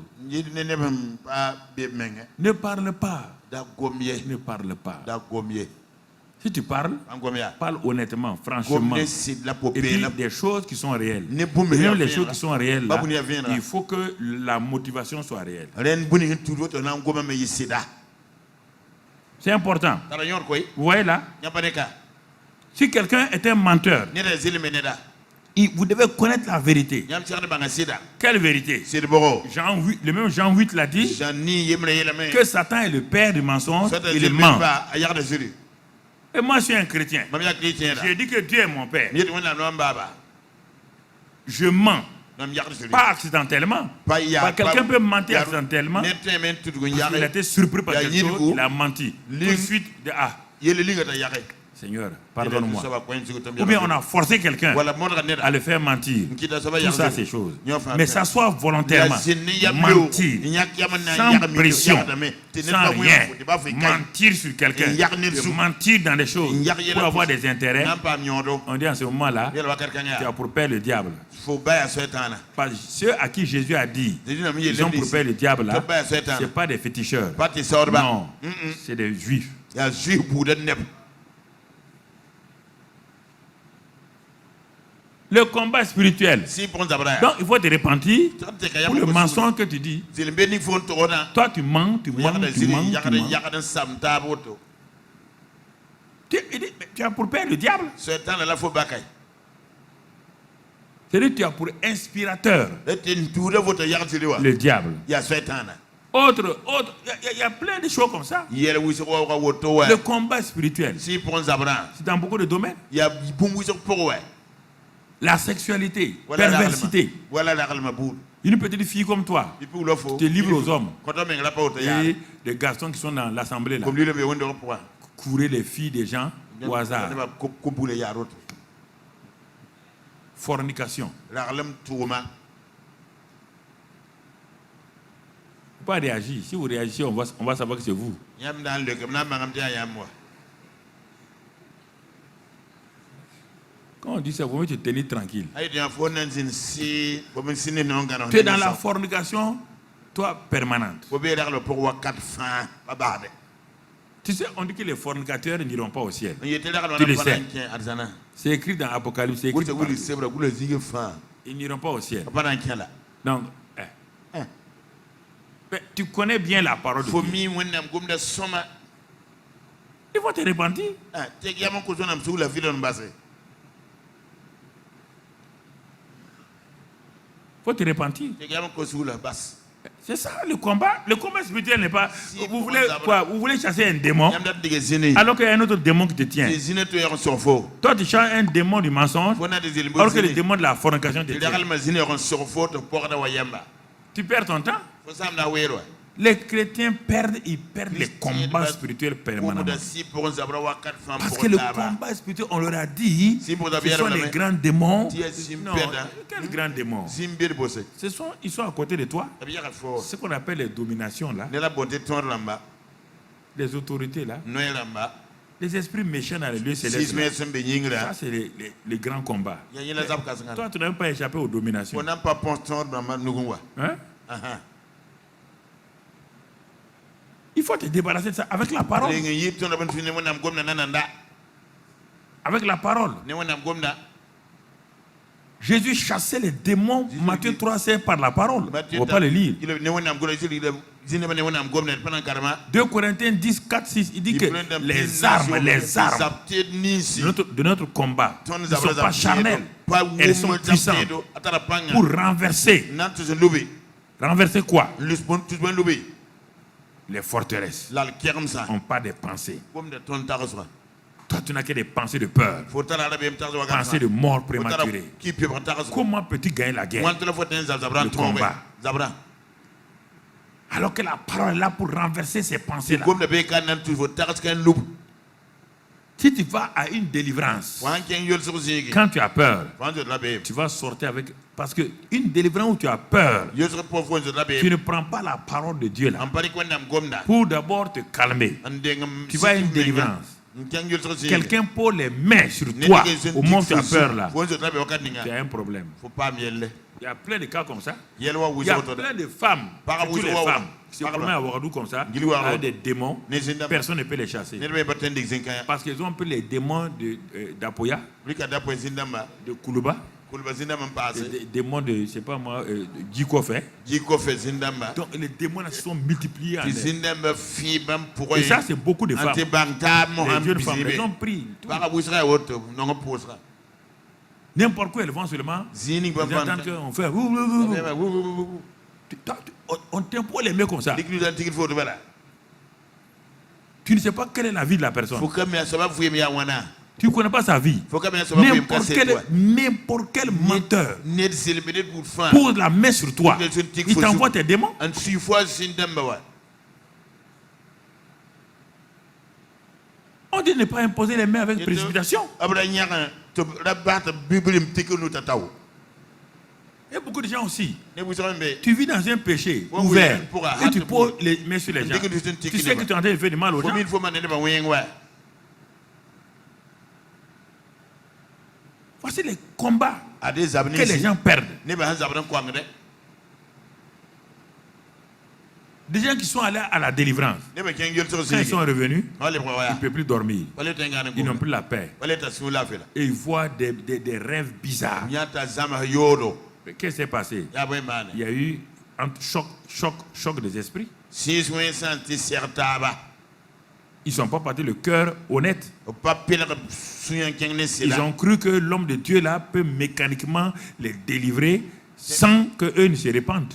Ne parle pas. Ne parle pas. Si tu parles, parle honnêtement, franchement. Et puis des choses qui sont réelles. Et même les choses qui sont réelles, là, il faut que la motivation soit réelle. C'est important. Vous voyez là? Si quelqu'un est un menteur, vous devez connaître la vérité. Quelle vérité? Le même Jean 8 l'a dit, que Satan est le père du mensonge et le ment. Et moi je suis un chrétien. J'ai dit que Dieu est mon père. Je mens. Pas accidentellement. Quelqu'un peut mentir accidentellement. Il a été surpris par quelque chose, il a menti. Tout de suite, Seigneur, pardonne-moi. Ou bien on a forcé quelqu'un à le faire mentir. Tout ça, c'est choses. Mais ça soit volontairement. Mentir, sans pression, sans rien. Mentir sur quelqu'un. Mentir dans des choses pour avoir des intérêts. On dit en ce moment-là, tu as pour père le diable. Parce que ceux à qui Jésus a dit, ils ont pour père le diable là, ce n'est pas des féticheurs. Non, c'est des juifs. Le combat spirituel. Donc il faut te repentir pour le mensonge que tu dis. Toi tu mens, tu mens. Tu as pour père le diable. C'est-à-dire que tu as pour inspirateur le diable. Il y a plein de choses comme ça. Le combat spirituel, c'est dans beaucoup de domaines. La sexualité, perversité. Une petite fille comme toi, te livre aux hommes. Et des garçons qui sont dans l'assemblée là, courir les filles des gens au hasard. Fornication. Pas réagir. Si vous réagissez, on va savoir que c'est vous. Quand on dit ça, vous pouvez te tenir tranquille. Tu es dans la fornication, toi, permanente. Tu sais, on dit que les fornicateurs n'iront pas au ciel. Tu le sais. C'est écrit dans Apocalypse. C'est écrit ils n'iront pas au ciel. Donc, mais tu connais bien la parole de Dieu. Il faut te repentir. Il faut te repentir. C'est ça le combat. Le combat spirituel n'est pas. Vous voulez quoi? Vous voulez chasser un démon alors qu'il y a un autre démon qui te tient. Toi, tu chasses un démon du mensonge alors que le démon de la fornication te tient. Tu perds ton temps. Les chrétiens perdent les combats spirituels permanemment. Parce que le combat spirituel, on leur a dit, ce sont les grands démons. Non, quels grands démons? Ils sont à côté de toi. Ce qu'on appelle les dominations là. Les autorités là. Les esprits méchants dans les lieux célestes. Ça, c'est les grands combats. Toi, tu n'as même pas échappé aux dominations. Hein? Il faut te débarrasser de ça avec la parole. Avec la parole. Jésus chassait les démons, Matthieu 3,16 par la parole. On ne va pas le lire. 2 Corinthiens 10, 4, 6, il dit que les armes de notre combat ne sont pas charnelles. Elles sont puissantes pour renverser. Renverser quoi? Les forteresses n'ont pas des pensées. Toi, tu n'as que des pensées de peur, pensées de mort prématurée. Comment peux-tu gagner la guerre, le combat? Alors que la parole est là pour renverser ces pensées-là. Si tu vas à une délivrance, quand tu as peur, tu vas sortir avec... Parce qu'une délivrance où tu as peur, tu ne prends pas la parole de Dieu là. Pour d'abord te calmer. Tu vas à une délivrance. Quelqu'un pose les mains sur toi au moment où tu as peur là. Tu as un problème. Il y a plein de cas comme ça. Il y a plein de femmes, toutes les femmes qui se promènent à Ouagadougou comme ça, avec des démons. Personne ne peut les chasser. Parce qu'ils ont pris les démons d'Apoya, de Koulouba, des démons de, je ne sais pas moi, Djikofé. Donc les démons se sont multipliés. Et ça, c'est beaucoup de femmes. Les jeunes femmes, elles ont pris. N'importe quoi, elles vont seulement. Ils attendent qu'on fait. On t'impose les mains comme ça. Tu ne sais pas quelle est la vie de la personne. Tu ne connais pas sa vie. N'importe quel menteur pose la main sur toi. Il t'envoie tes démons. On dit ne pas imposer les mains avec précipitation. Et beaucoup de gens aussi. Tu vis dans un péché ouvert et tu poses les mains sur les gens. Tu sais que tu es en train de faire du mal aux gens. Voici les combats que les gens perdent. Des gens qui sont allés à la délivrance, quand ils sont revenus, ils ne peuvent plus dormir. Ils n'ont plus la paix. Et ils voient des rêves bizarres. Qu'est-ce qui s'est passé? Il y a eu un choc des esprits. Ils ne sont pas partis le cœur honnête. Ils ont cru que l'homme de Dieu là peut mécaniquement les délivrer sans qu'eux ne se répandent.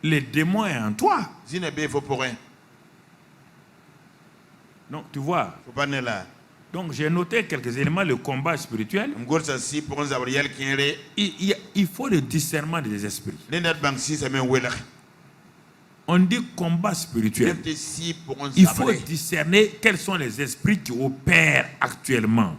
Le démon est en toi. Donc tu vois. Donc j'ai noté quelques éléments, le combat spirituel. Il faut le discernement des esprits. On dit combat spirituel. Il faut discerner quels sont les esprits qui opèrent actuellement.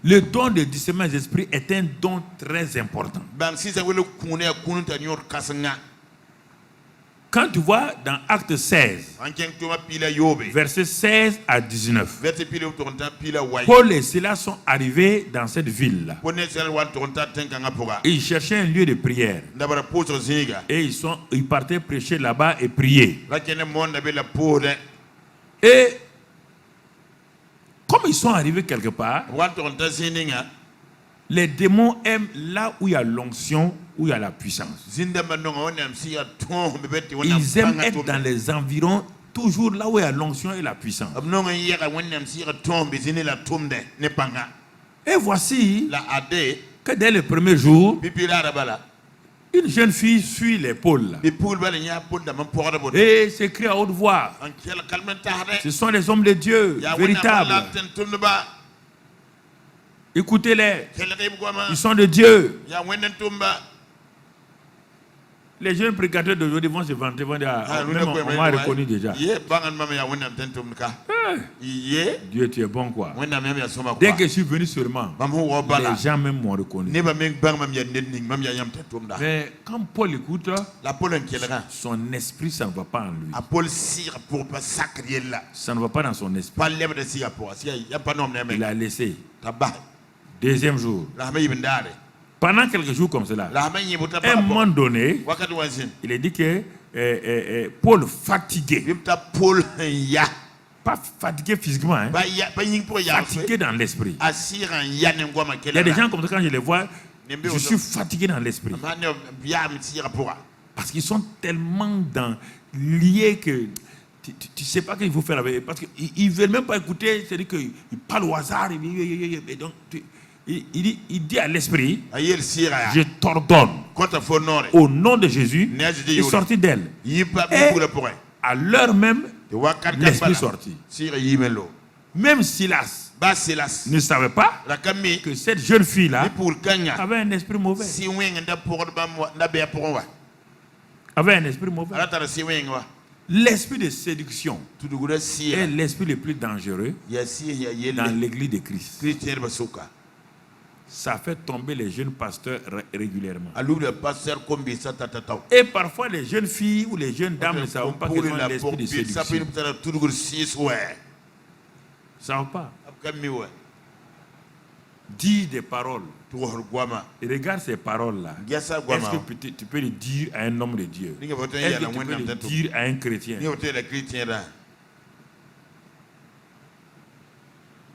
Le don de discernement des esprits est un don très important. Quand tu vois dans Acte 16, versets 16 à 19, Paul et Silas sont arrivés dans cette ville-là. Ils cherchaient un lieu de prière. Et ils partaient prêcher là-bas et prier. Et comme ils sont arrivés quelque part, les démons aiment là où il y a l'onction, où il y a la puissance. Ils aiment être dans les environs, toujours là où il y a l'onction et la puissance. Et voici que dès le premier jour, une jeune fille suit les pôles et s'écrie à haute voix. Ce sont les hommes de Dieu, véritables. Écoutez-les, ils sont de Dieu. Les jeunes prédicateurs d'aujourd'hui vont se vanter, vont dire, on m'a reconnu déjà. Dieu, tu es bon quoi. Dès que je suis venu seulement, les gens même m'ont reconnu. Mais quand Paul écoute, son esprit, ça ne va pas en lui. Ça ne va pas dans son esprit. Il a laissé. Deuxième jour. Pendant quelques jours comme cela, à un moment donné, il est dit que Paul fatigué, pas fatigué physiquement, hein, fatigué dans l'esprit. Il y a des gens comme ça, quand je les vois, je suis fatigué dans l'esprit. Parce qu'ils sont tellement liés que tu ne sais pas qu'il faut faire avec eux. Parce qu'ils ne veulent même pas écouter, c'est-à-dire qu'ils parlent au hasard. Et donc, il dit à l'esprit, je t'ordonne au nom de Jésus, il est sorti d'elle. Et à l'heure même, l'esprit sorti. Même Silas ne savait pas que cette jeune fille-là avait un esprit mauvais. L'esprit de séduction est l'esprit le plus dangereux dans l'église de Christ. Ça fait tomber les jeunes pasteurs régulièrement. Et parfois les jeunes filles ou les jeunes dames ne savent pas qu'ils ont l'esprit de séduction. Ils ne savent pas. Dis des paroles. Et regarde ces paroles-là. Est-ce que tu peux les dire à un homme de Dieu? Est-ce que tu peux les dire à un chrétien?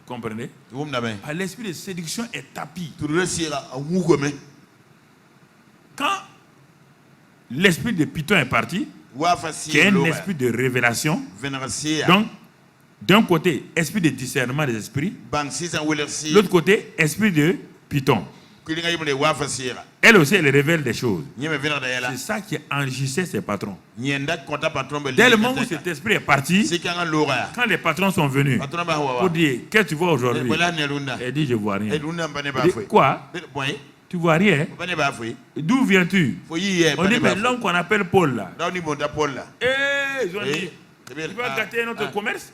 Comprenez? L'esprit de séduction est tapis. Quand l'esprit de Python est parti, qui est un esprit de révélation, donc d'un côté, esprit de discernement des esprits, l'autre côté, esprit de Python. Elle aussi, elle révèle des choses. C'est ça qui enrichissait ses patrons. Dès le moment où cet esprit est parti, quand les patrons sont venus pour dire, qu'est-ce que tu vois aujourd'hui? Elle dit, je ne vois rien. Elle dit, quoi? Tu vois rien? D'où viens-tu? On dit, mais l'homme qu'on appelle Paul là. Ils ont dit, tu vas gâter notre commerce?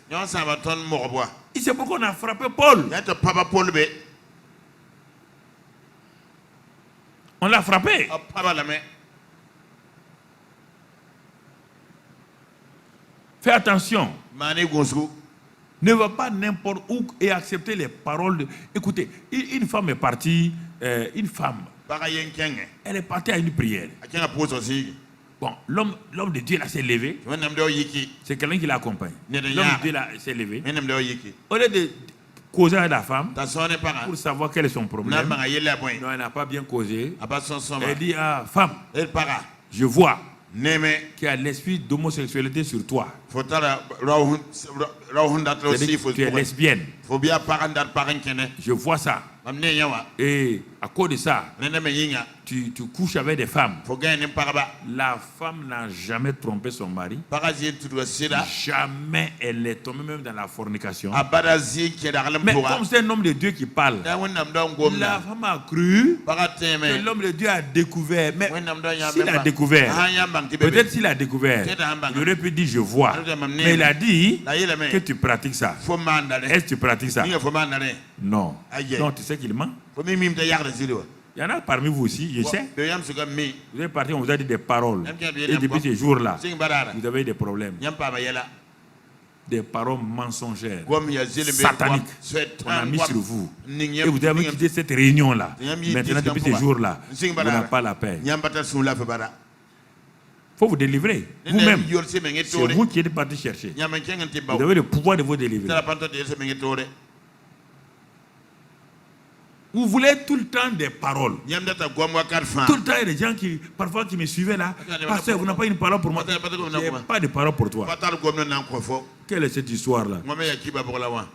Il sait pourquoi on a frappé Paul. On l'a frappé. Fais attention. Ne va pas n'importe où et accepter les paroles de... Écoutez, une femme est partie, elle est partie à une prière. Bon, l'homme de Dieu là s'est levé. C'est quelqu'un qui l'accompagne. L'homme de Dieu là s'est levé. Au lieu de causer avec la femme pour savoir quel est son problème, non, elle n'a pas bien causé. Elle dit, ah, femme, je vois qu'il y a l'esprit d'homosexualité sur toi. Tu es lesbienne. Je vois ça. Et à cause de ça, tu couches avec des femmes. La femme n'a jamais trompé son mari. Jamais elle est tombée même dans la fornication. Mais comme c'est un homme de Dieu qui parle, la femme a cru que l'homme de Dieu a découvert. Mais s'il a découvert, peut-être s'il a découvert, il aurait pu dire je vois. Mais il a dit que tu pratiques ça? Faut mandale. Est-ce que tu pratiques ça? Ni faut mandale. Non. Aïe. Non, tu sais qu'il ment. Faut même te yarder zilo. Il y en a parmi vous aussi, je sais. De yam suka mi. Vous êtes parti, on vous a dit des paroles. Yam bien Et depuis ce jour-là, Sing barara. vous avez des problèmes. Yam pa bayela. Des paroles mensongères, Gom ya zile sataniques. On a mis sur vous. Et vous avez quitté cette réunion-là. Maintenant, depuis ce jour-là, vous n'avez pas la paix. Yam bata sou la fe bara. Il faut vous délivrer. Vous-même, c'est C'est vous qui êtes parti chercher. Yam kengen te ba. Vous avez le pouvoir de vous délivrer. La panto de se mengetore. Vous voulez tout le temps des paroles. Yam data gom wa karfa. Tout le temps, il y a des gens qui, parfois, qui me suivaient là. Pasteur, vous n'avez pas une parole pour moi. Je n'ai pas de parole pour toi. Patal gom na ko fo. Quelle est cette histoire-là? Ngome ya kiba bola wa.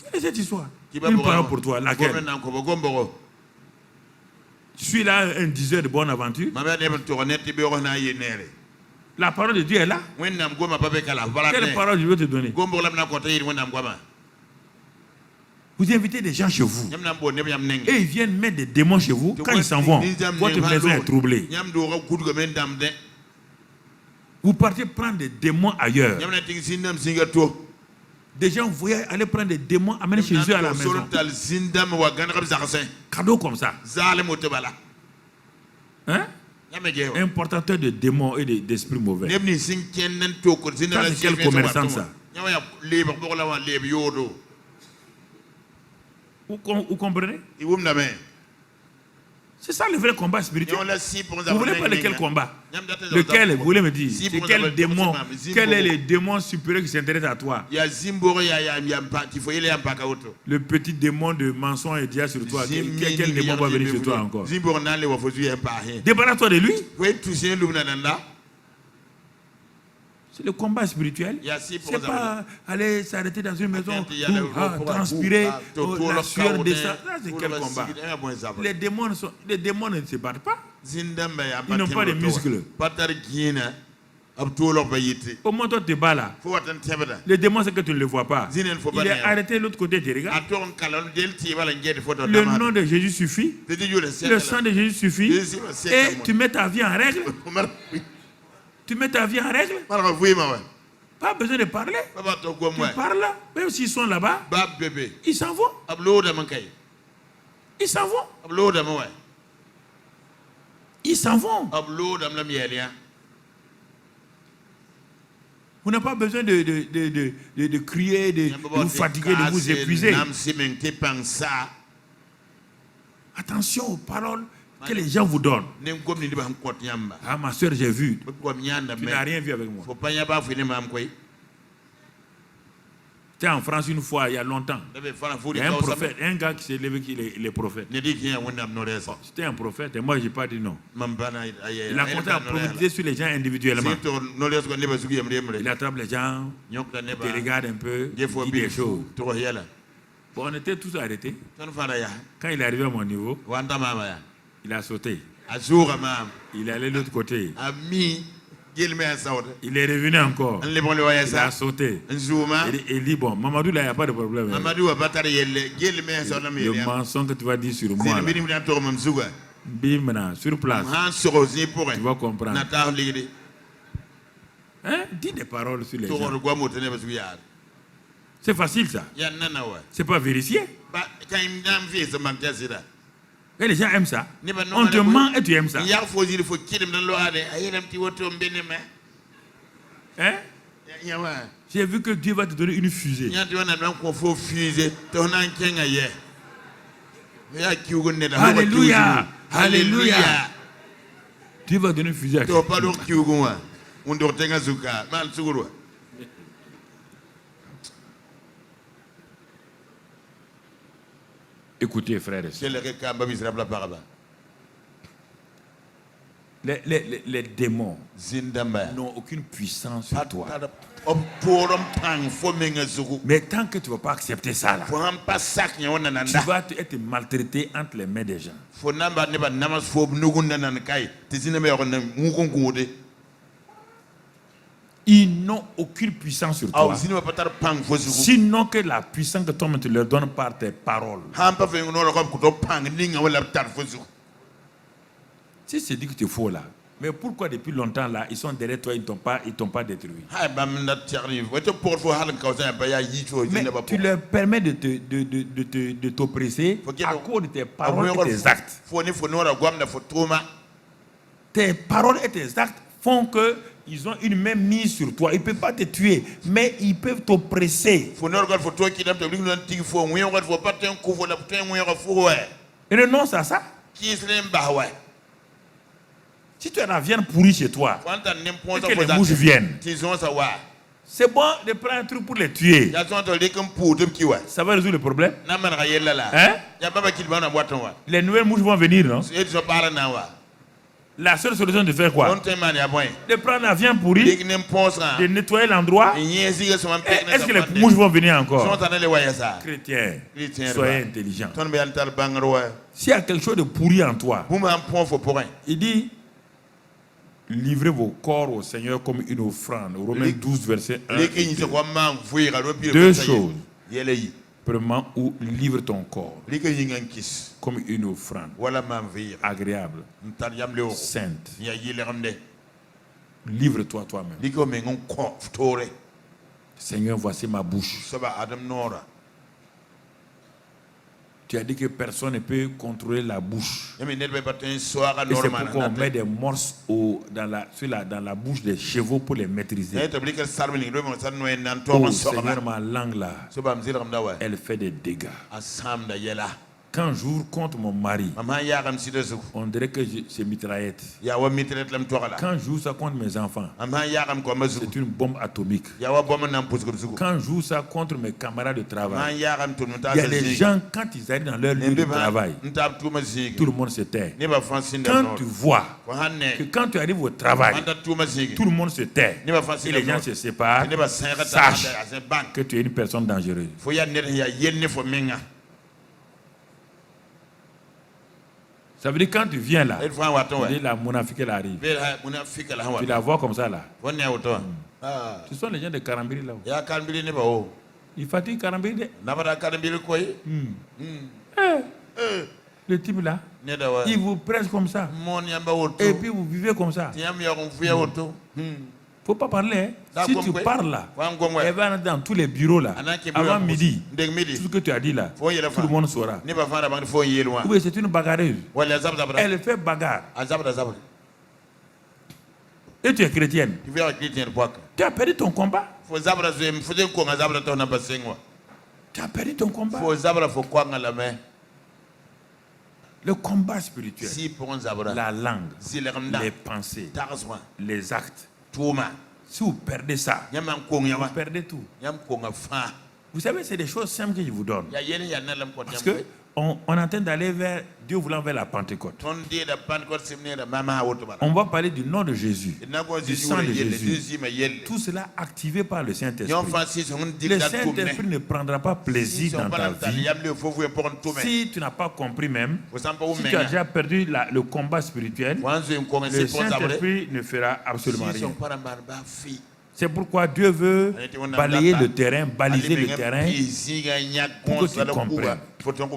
Quelle est cette histoire? Une parole pour toi. Laquelle? Gom na ko bo gomboro. Je suis là un diseur de bonne aventure. Mama de tourner ti be na yenere. La parole de Dieu est là. Wennam goma pa be kala. Quelle parole je veux te donner? Gomboro lam na ko te yiri wennam goma. Vous invitez des gens chez vous. Yam na bo ne yam neng. Et ils viennent mettre des démons chez vous. Quand ils s'en vont, votre maison est troublée. Yam do ko kudu go men dam de. Vous partez prendre des démons ailleurs. Yam na ting sindam singa to. Des gens, vous voyez, aller prendre des démons, amener chez eux à la maison. Tal sindam wa gan kam zakase. Cadeau comme ça. Zale mo te bala. Hein? Importateur de démons et d'esprits mauvais. Ça, c'est quel commerçant ça? Vous comprenez? C'est ça le vrai combat spirituel. Vous ne voulez pas lequel combat? Lequel, vous voulez me dire? C'est quel démon? Quel est le démon supérieur qui s'intéresse à toi? Le petit démon de mensonge et dia sur toi. Quel démon va venir sur toi encore? Débarrasse-toi de lui. C'est le combat spirituel. C'est pas aller s'arrêter dans une maison où transpirer, la sueur descend. C'est quel combat? Les démons ne se battent pas. Ils n'ont pas de muscles. Au moment où tu te bats là, les démons, c'est que tu ne le vois pas. Il est arrêté de l'autre côté, tu regardes. Le nom de Jésus suffit. Le sang de Jésus suffit. Et tu mets ta vie en règle. Tu mets ta vie en règle. Pas besoin de parler. Tu parles là. Même s'ils sont là-bas, ils s'en vont. Ils s'en vont. Ils s'en vont. Vous n'avez pas besoin de crier, de vous fatiguer, de vous épuiser. Attention aux paroles que les gens vous donnent. Ah, ma soeur, j'ai vu. Tu n'as rien vu avec moi. J'étais en France une fois, il y a longtemps. Il y a un prophète, un gars qui s'est levé, il est prophèet. C'était un prophète et moi, je n'ai pas dit non. Il a commencé à prophétiser sur les gens individuellement. Il attrape les gens, il regarde un peu, il dit des choses. Bon, on était tous arrêtés. Quand il est arrivé à mon niveau, il a sauté. Il est allé de l'autre côté. Il est revenu encore. Il a sauté. Il dit, bon, Mamadou, là, il n'y a pas de problème. Le mensonge que tu vas dire sur moi, là, bim, sur place, tu vas comprendre. Hein? Dis des paroles sur les gens. C'est facile, ça. C'est pas vérifié. Et les gens aiment ça. On te ment et tu aimes ça. Hein? J'ai vu que Dieu va te donner une fusée. Alléluia. Alléluia. Dieu va donner une fusée à quelqu'un. Écoutez, frères et sœurs. Les démons n'ont aucune puissance sur toi. Mais tant que tu ne vas pas accepter ça, là, tu vas être maltraité entre les mains des gens. Ils n'ont aucune puissance sur toi. Sinon que la puissance que toi-même tu leur donnes par tes paroles. Si c'est dit que tu es faux là, Mais pourquoi depuis longtemps là, ils sont derrière toi, ils t'ont pas détruit? Mais tu leur permets de t'oppresser à cause de tes paroles et tes actes. Tes paroles et tes actes font qu'ils ont une même mise sur toi. Ils ne peuvent pas te tuer, mais ils peuvent t'oppresser. Renonce à ça. Si tu as la viande pourrie chez toi, et que les mouches viennent, c'est bon de prendre un truc pour les tuer. Ça va résoudre le problème. Hein? Les nouvelles mouches vont venir, non? La seule solution de faire quoi? De prendre la viande pourrie, de nettoyer l'endroit. Est-ce que les mouches vont venir encore? Chrétiens, soyez intelligents. S'il y a quelque chose de pourri en toi, il dit, livrez vos corps au Seigneur comme une offrande. Romains 12, verset 1 et 2. Deux choses. Premièrement, ou livre ton corps comme une offrande agréable, sainte. Livre-toi toi-même. Seigneur, voici ma bouche. Tu as dit que personne ne peut contrôler la bouche. Et c'est pourquoi on met des morses dans la bouche des chevaux pour les maîtriser. Oh Seigneur, ma langue là, elle fait des dégâts. Quand j'ouvre contre mon mari, on dirait que c'est mitraillette. Quand j'ouvre ça contre mes enfants, c'est une bombe atomique. Quand j'ouvre ça contre mes camarades de travail, il y a des gens, quand ils arrivent dans leur lieu de travail, tout le monde se tait. Quand tu vois que quand tu arrives au travail, tout le monde se tait et les gens se séparent, sache que tu es une personne dangereuse. Ça veut dire quand tu viens là, tu dis la monafik elle arrive. Tu la vois comme ça là. Ce sont les gens de Karambiri là. Ils fatiguent Karambiri. Le type là, il vous presse comme ça. Et puis vous vivez comme ça. Faut pas parler. Hein. Si tu parles là, elle va dans tous les bureaux là. Avant midi, tout ce que tu as dit là, tout le monde saura. Oui, c'est une bagarreuse. Elle fait bagarre. Et tu es chrétienne. Tu as perdu ton combat. Tu as perdu ton combat. Le combat spirituel, la langue, les pensées, les actes. Si vous perdez ça, vous perdez tout. Vous savez, c'est des choses simples que je vous donne. Parce que on est en train d'aller vers Dieu voulant vers la Pentecôte. On va parler du nom de Jésus, du sang de Jésus. Tout cela activé par le Saint-Esprit. Le Saint-Esprit ne prendra pas plaisir dans ta vie si tu n'as pas compris même. Si tu as déjà perdu le combat spirituel, le Saint-Esprit ne fera absolument rien. C'est pourquoi Dieu veut balayer le terrain, baliser le terrain pour que tu comprennes.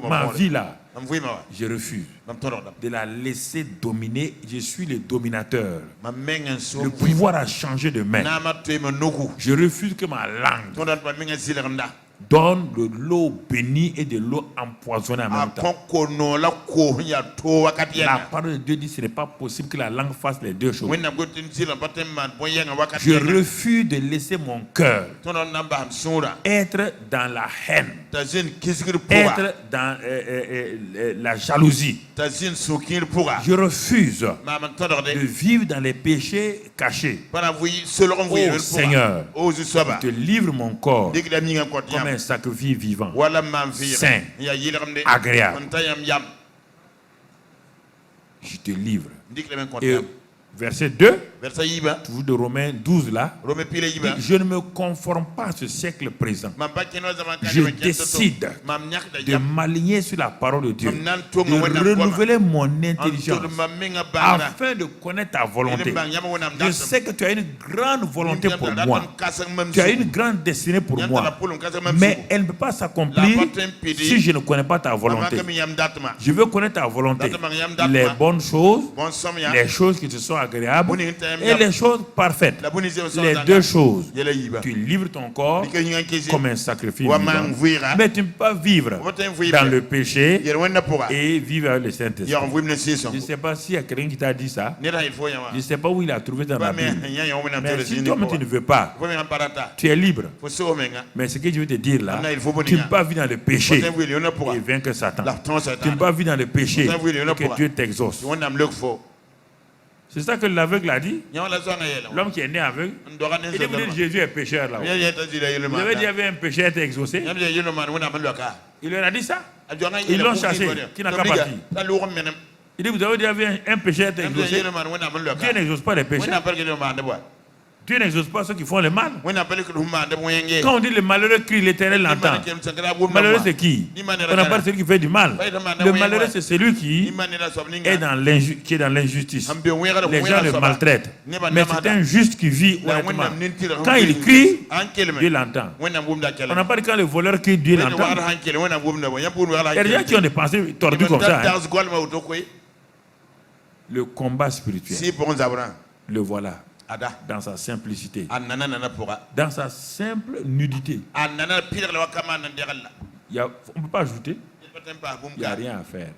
Ma vie là, je refuse de la laisser dominer. Je suis le dominateur. Le pouvoir a changé de main. Je refuse que ma langue donne de l'eau bénie et de l'eau empoisonnée en même temps. La parole de Dieu dit que ce n'est pas possible que la langue fasse les deux choses. Je refuse de laisser mon cœur être dans la haine, être dans la jalousie. Je refuse de vivre dans les péchés cachés. Oh Seigneur, je te livre mon corps comme un sacrifice vivant, saint, agréable. Je te livre. Et verset 2, verset yiba toujours de Romains 12 là, Rome pile yiba dit, je ne me conforme pas à ce siècle présent. mam pa keno zaman kan Je décide mam nyak da de jam m'aligner sur la parole de Dieu, mam nan to de ngona renouveler mon intelligence mam menga bangara afin de connaître ta volonté. bang yama wona Je sais que tu as une grande volonté pour moi. Tu as une grande destinée pour moi. Mais elle ne peut pas s'accomplir si je ne connais pas ta volonté. Je veux connaître ta volonté. Les bonnes choses, les choses qui te sont agréables et les choses parfaites. Les deux choses. Tu livres ton corps comme un sacrifice vivant. Mais tu ne peux pas vivre dans le péché et vivre avec le Saint-Esprit. Je ne sais pas s'il y a quelqu'un qui t'a dit ça. Je ne sais pas où il a trouvé dans la Bible. Mais si toi-même tu ne veux pas, tu es libre. Mais ce que je veux te dire là, tu ne peux pas vivre dans le péché et vaincre Satan. Tu ne peux pas vivre dans le péché et que Dieu t'exauce. C'est ça que l'aveugle a dit. L'homme qui est né aveugle, il dit que Jésus est pécheur là. Vous avez dit qu'il y avait un pécheur qui était exaucé. Il leur a dit ça. Ils l'ont chassé, qui n'a qu'à partir. Il dit, vous avez dit qu'il y avait un pécheur qui était exaucé. Dieu n'exauce pas les pécheurs. Dieu n'exauce pas ceux qui font le mal. Quand on dit le malheureux crie, l'Éternel l'entend. Le malheureux c'est qui? On n'a pas celui qui fait du mal. Le malheureux c'est celui qui est dans l'injustice. Les gens le maltraitent. Mais c'est un juste qui vit honnêtement. Quand il crie, Dieu l'entend. On n'a pas dit quand le voleur crie, Dieu l'entend. Il y a des gens qui ont des pensées tordues comme ça. Le combat spirituel, le voilà. Dans sa simplicité, dans sa simple nudité. On ne peut pas ajouter. Il n'y a rien à faire.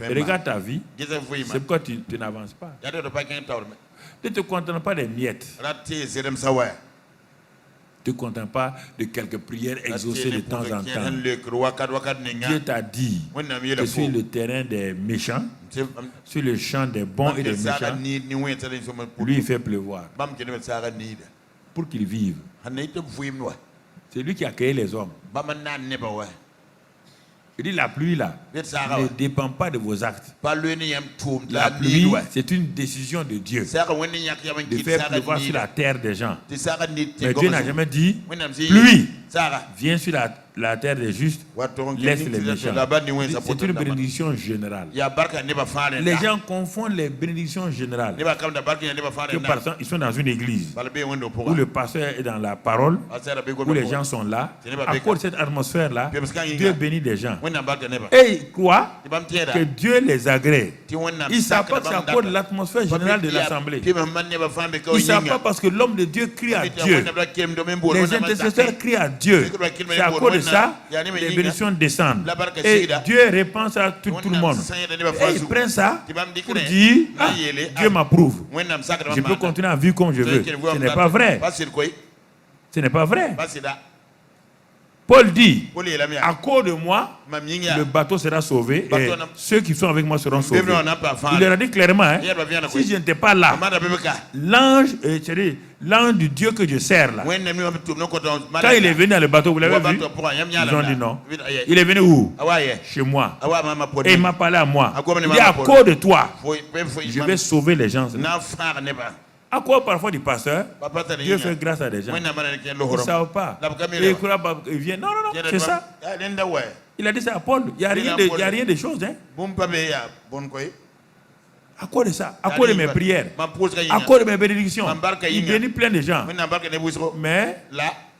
Et regarde ta vie. C'est pourquoi tu n'avances pas. Ne te contente pas des miettes. Ne te contente pas de quelques prières exaucées de temps en temps. Dieu t'a dit que sur le terrain des méchants, sur le champ des bons et des méchants, lui il fait pleuvoir pour qu'ils vivent. C'est lui qui a créé les hommes. Il dit la pluie là ne dépend pas de vos actes. La pluie, c'est une décision de Dieu de faire pleuvoir sur la terre des gens. Mais Dieu n'a jamais dit pluie, viens sur la terre des justes, laisse les méchants. C'est une bénédiction générale. Les gens confondent les bénédictions générales. Que par exemple, ils sont dans une église où le pasteur est dans la parole, où les gens sont là. À cause de cette atmosphère-là, Dieu bénit les gens. Et ils croient que Dieu les agrée. Ils ne savent pas que c'est à cause de l'atmosphère générale de l'assemblée. Ils ne savent pas parce que l'homme de Dieu crie à Dieu. Les intercesseurs crient à Dieu. C'est à cause de ça, les bénédictions descendent. Et Dieu répand ça à tout le monde. Et il prend ça pour dire, Dieu m'approuve. Je peux continuer à vivre comme je veux. Ce n'est pas vrai. Ce n'est pas vrai. Paul dit, à cause de moi, le bateau sera sauvé et ceux qui sont avec moi seront sauvés. Il leur a dit clairement, hein, si je n'étais pas là, l'ange du Dieu que je sers là, quand il est venu dans le bateau, vous l'avez vu? Ils ont dit non. Il est venu où? Chez moi. Et il m'a parlé à moi. Il dit à cause de toi, je vais sauver les gens. À quoi parfois du pasteur, Dieu fait grâce à des gens. Ils ne savent pas. Ils viennent. Non, c'est ça. Il a dit ça à Paul. Il n'y a rien de choses. Hein. À quoi de ça? À quoi de mes prières? À quoi de mes bénédictions? Il bénit plein de gens. Mais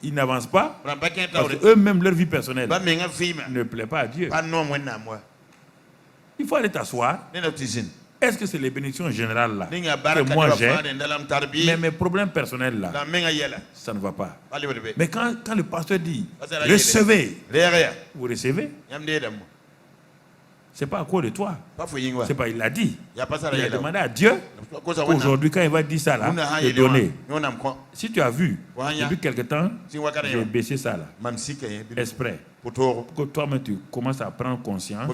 ils n'avancent pas parce qu'eux-mêmes, leur vie personnelle ne plaît pas à Dieu. Il faut aller t'asseoir. Est-ce que c'est les bénédictions générales là que moi j'ai, mais mes problèmes personnels là, ça ne va pas. Mais quand le pasteur dit recevez, vous recevez, c'est pas à cause de toi. C'est pas, il l'a dit. Il a demandé à Dieu aujourd'hui quand il va dire ça là, de donner. Si tu as vu, depuis quelque temps, j'ai baissé ça là, exprès. Pour que toi-même tu commences à prendre conscience,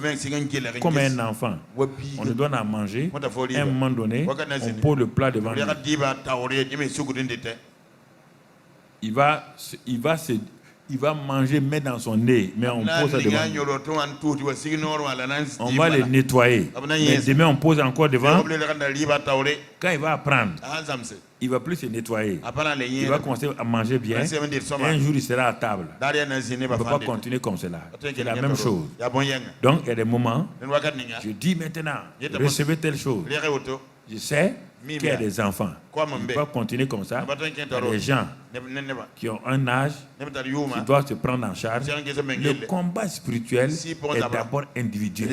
comme un enfant, on lui donne à manger, à un moment donné, on pose le plat devant lui. il va manger, mettre dans son nez, mais on pose ça devant lui. On va le nettoyer. Mais demain, on pose encore devant. Quand il va apprendre, il va plus se nettoyer. Il va commencer à manger bien. Et un jour, il sera à table. Il ne peut pas continuer comme cela. C'est la même chose. Donc, il y a des moments, je dis maintenant, recevez telle chose. Je sais qu'il y a des enfants. Ils ne peuvent pas continuer comme ça. Il y a des gens qui ont un âge, qui doivent se prendre en charge. Le combat spirituel est d'abord individuel.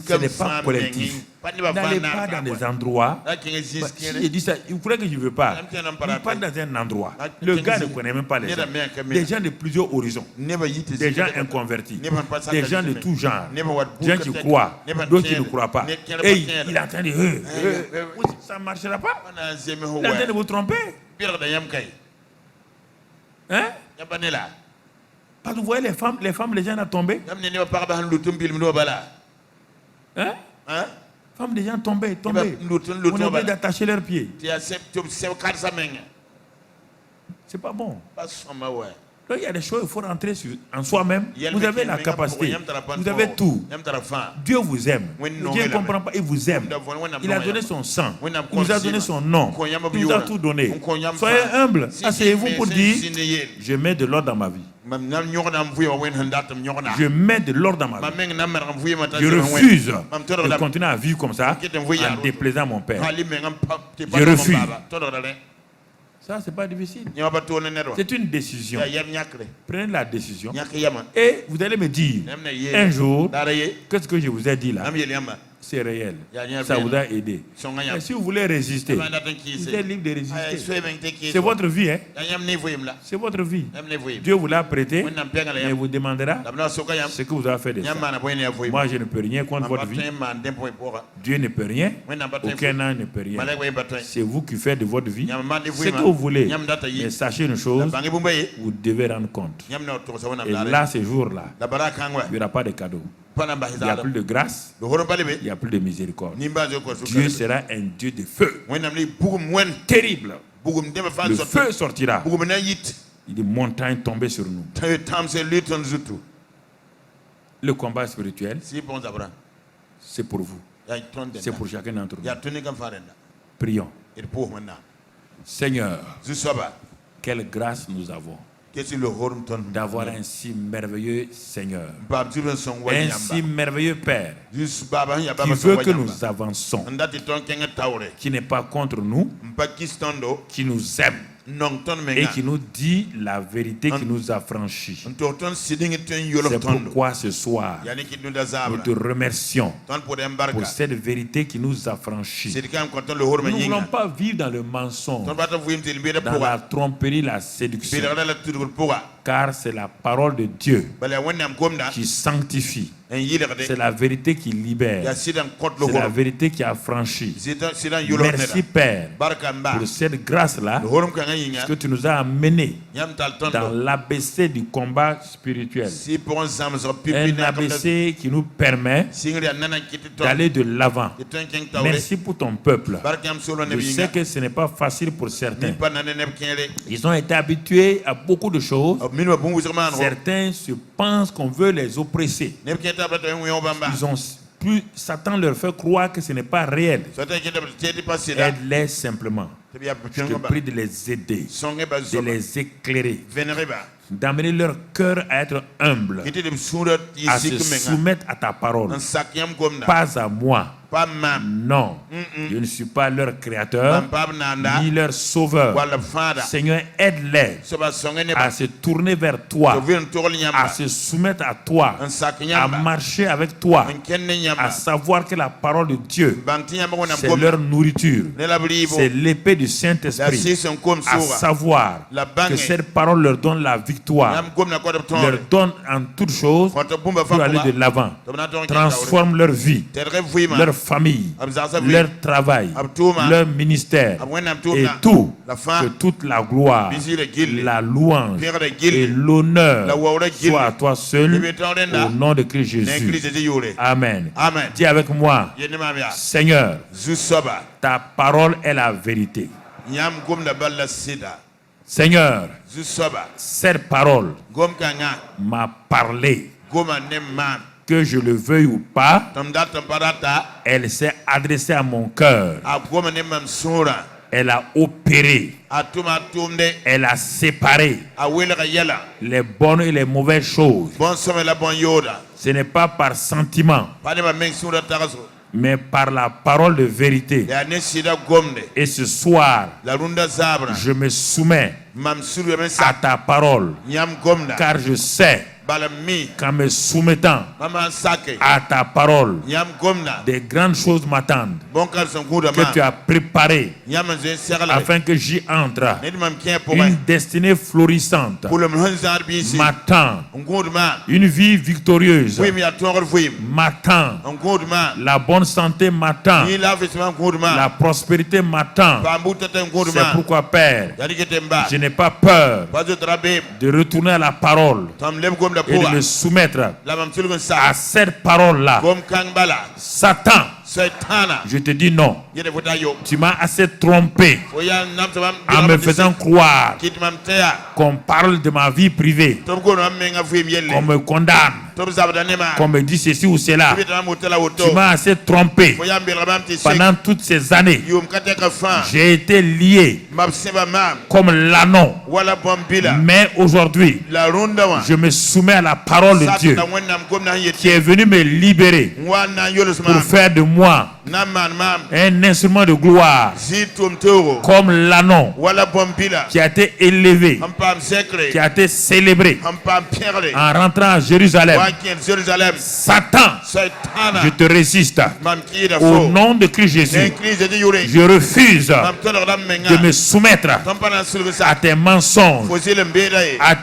Ce n'est pas collectif. N'allez pas dans des endroits. Si je dis ça, vous croyez que je ne veux pas. Il part dans un endroit. Le gars ne connaît même pas les gens. Des gens de plusieurs horizons. Des gens inconvertis. Des gens de tout genre. Des gens qui croient. D'autres qui ne croient pas. Et il est en train de... ça ne marchera pas. Il est en train de vous tromper. Hein? Parce que vous voyez les femmes, les gens ont tombé. Hein? Femmes, les gens tombés. On est obligé d'attacher leurs pieds. C'est pas bon. Donc, il y a des choses, il faut rentrer en soi-même. Vous avez la capacité. Vous avez tout. Dieu vous aime. Dieu ne comprend pas, il vous aime. Il a donné son sang. Il nous a donné son nom. Il nous a tout donné. Soyez humbles. Asseyez-vous pour dire, je mets de l'ordre dans ma vie. Je mets de l'ordre dans ma vie. Je refuse de continuer à vivre comme ça en déplaisant mon Père. Je refuse. Ça, ce n'est pas difficile. C'est une décision. Prenez la décision. Et vous allez me dire, un jour, qu'est-ce que je vous ai dit là? C'est réel. Ça vous a aidé. Mais si vous voulez résister, vous êtes libre de résister. C'est votre vie. Hein? C'est votre vie. Dieu vous l'a prêté, mais vous demandera ce que vous avez fait de ça. Moi, je ne peux rien contre votre vie. Dieu ne peut rien. Aucun ange ne peut rien. C'est vous qui faites de votre vie ce que vous voulez. Mais sachez une chose, vous devez rendre compte. Et là, ce jour-là, il n'y aura pas de cadeau. Il n'y a plus de grâce, il n'y a plus de miséricorde. Dieu sera un Dieu de feu. Terrible. Le feu sortira. Et des montagnes tomber sur nous. Le combat spirituel, c'est pour vous. C'est pour chacun d'entre nous. Prions. Seigneur, quelle grâce nous avons d'avoir un si merveilleux Seigneur, un si merveilleux Père qui veut que nous avançons, qui n'est pas contre nous, qui nous aime et qui nous dit la vérité qui nous a franchis. C'est pourquoi ce soir, nous te remercions pour cette vérité qui nous a franchis. Nous ne voulons pas vivre dans le mensonge, dans la tromperie, la séduction, car c'est la parole de Dieu qui sanctifie. C'est la vérité qui libère. C'est la vérité qui a franchi. Merci Père pour cette grâce-là que tu nous as amenés dans l'ABC du combat spirituel. Un ABC qui nous permet d'aller de l'avant. Merci pour ton peuple. Je sais que ce n'est pas facile pour certains. Ils ont été habitués à beaucoup de choses. Certains se pensent qu'on veut les oppresser. Ils ont plus, Satan leur fait croire que ce n'est pas réel. Aide-les simplement. Je te prie de les aider, de les éclairer, d'amener leur cœur à être humble, à se soumettre à ta parole. Pas à moi. Non, je ne suis pas leur créateur, ni leur sauveur. Seigneur, aide-les à se tourner vers toi, à se soumettre à toi, à marcher avec toi, à savoir que la parole de Dieu, c'est leur nourriture, c'est l'épée du Saint-Esprit, à savoir que cette parole leur donne la victoire, leur donne en toutes choses pour aller de l'avant, transforme leur vie, leur famille, leur travail, leur ministère et tout, que toute la gloire, la louange et l'honneur soient à toi seul au nom de Christ Jésus. Amen. Dis avec moi, Seigneur, ta parole est la vérité. Seigneur, Zusoba. cette parole Gom kanga. m'a parlé. Goma nemma. Que je le veuille ou pas, Tamda tamparata. elle s'est adressée à mon cœur. A goma nemam sura. Elle a opéré. A tuma tumde. Elle a séparé A wela yela. les bonnes et les mauvaises choses. Bon somme la bon yoda. Ce n'est pas par sentiment, Pas ma meng sura taraso. mais par la parole de vérité. Ya ne sida gomde. Et ce soir, La runda zabra. je me soumets Mam suru men à sa. ta parole, Nyam gomda. car je sais Bala mi. qu'en me soumettant Mama sake. à ta parole, Nyam gomda. des grandes choses m'attendent Bon kal son kuda que ma. tu as préparées Nyam zen serala. afin que j'y entre. Ne mam kien pour Une destinée florissante pour le mhonzar bisi. m'attend. Ngudma. Une vie victorieuse Oui mi atongor fuim. m'attend. Ngudma. La bonne santé m'attend. Ni la fesman ngudma. La prospérité m'attend. Bambu tata C'est ngudma. pourquoi, Père, Yadi ketemba. je n'ai pas peur Pas de trabe. de retourner à la parole Tam lem gom la et de poa. me soumettre La mam sulgun à sa. cette parole-là. Gom kang bala. Satan, Saitana. je te dis non. Yede fota yo. Tu m'as assez trompé Oya nam tamam. en me faisant croire Kit mam teya. qu'on parle de ma vie privée, Tom ko no menga fuim yelle. qu'on me condamne, Tom zabda nema. qu'on me dit ceci ou cela. Bita motela woto. Tu m'as assez trompé. Oya mbira mam ti sek. Pendant toutes ces années, Yum kateka fan. j'ai été lié Mab seba mam. comme l'anneau. Wala bombila. Mais aujourd'hui, La runda wa. je me soumets à la parole de Dieu Sata wennam gom na qui yete. est venu me libérer Wana yolos pour mam. faire de moi Naman mam. un instrument de gloire Zitum toro. comme l'anneau Wala bombila. qui a été élevé, Ampam sekre. qui a été célébré Ampam perle. en rentrant à Jérusalem. Wakien Jérusalem. Satan, Saitana. je te résiste. Mam kida Au fo. nom de Christ Jésus, Crise de yure. je refuse Mam tolo dam menga. de me soumettre Tampana sulgu à sa. tes mensonges, Fo zile mbeda ye. à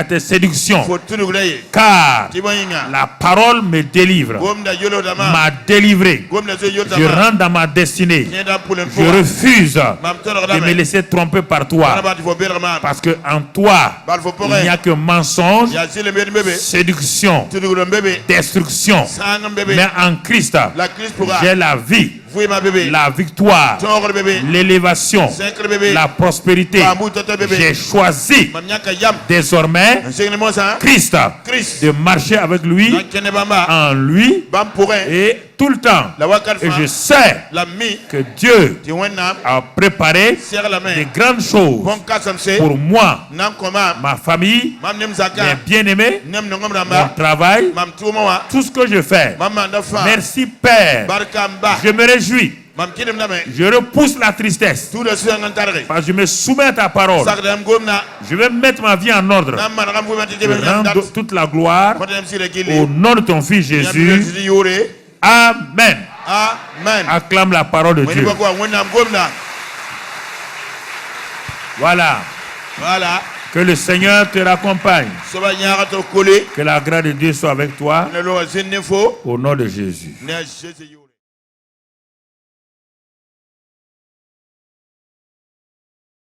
tes séductions, Fo tulugula ye. car Tiboyinga. la parole me délivre, Gomda yolo dama. m'a délivré. Gomda zo yolo Je dama. rentre dans ma destinée. Tienda pulen Je fo. refuse Mam tolo de dama. me laisser tromper par toi, Anabati fo bera mam. parce que en toi, Bal fo il n'y a pore. que mensonge, Ya zile mbedi bebe. séduction, Tulugula mbebe. destruction. Sangam bebe. Mais en Christ, La crise pourra. j'ai la vie, Fouille ma bébé. la victoire, Tongor bébé. l'élévation, Secre bébé. la prospérité. Bambou tata bébé. J'ai choisi Mamnyaka yam. désormais Enseigne moi ça. Christ, Christ. de marcher avec lui, Kene bamba. en lui Bam pour un. et tout le temps. La wakal Et je fa. sais La mi. que Dieu Ti wenam. a préparé Serre la des main. grandes choses Bon kasam se. pour moi, Nam koma. ma famille, Mam nem mes zaka. bien-aimés, Nem nongom mon ramba. travail, Mam tumo wa. tout ce que je fais. Mam manda fa. Merci Père. Barkamba. Je me réjouis. Mam kidem na me. Je repousse la tristesse. Tout le soin ngantarre. Parce que je me soumets à ta parole. Sakdam gomna. Je vais mettre ma vie en ordre. Nam man ram fouille ma Je tete ben yam dat. rends toute la gloire Kodem si le au gili. nom de ton Fils Yam Jésus. si yore. Amen. Amen. Acclame la parole de Mweni Dieu. bako wenam gomna. Voilà. Voilà. Que le Seigneur te raccompagne. Soba nyara to kole. Que la grâce de Dieu soit avec toi. Ne lo zinne fo. Au nom de Jésus. Ne Jésus.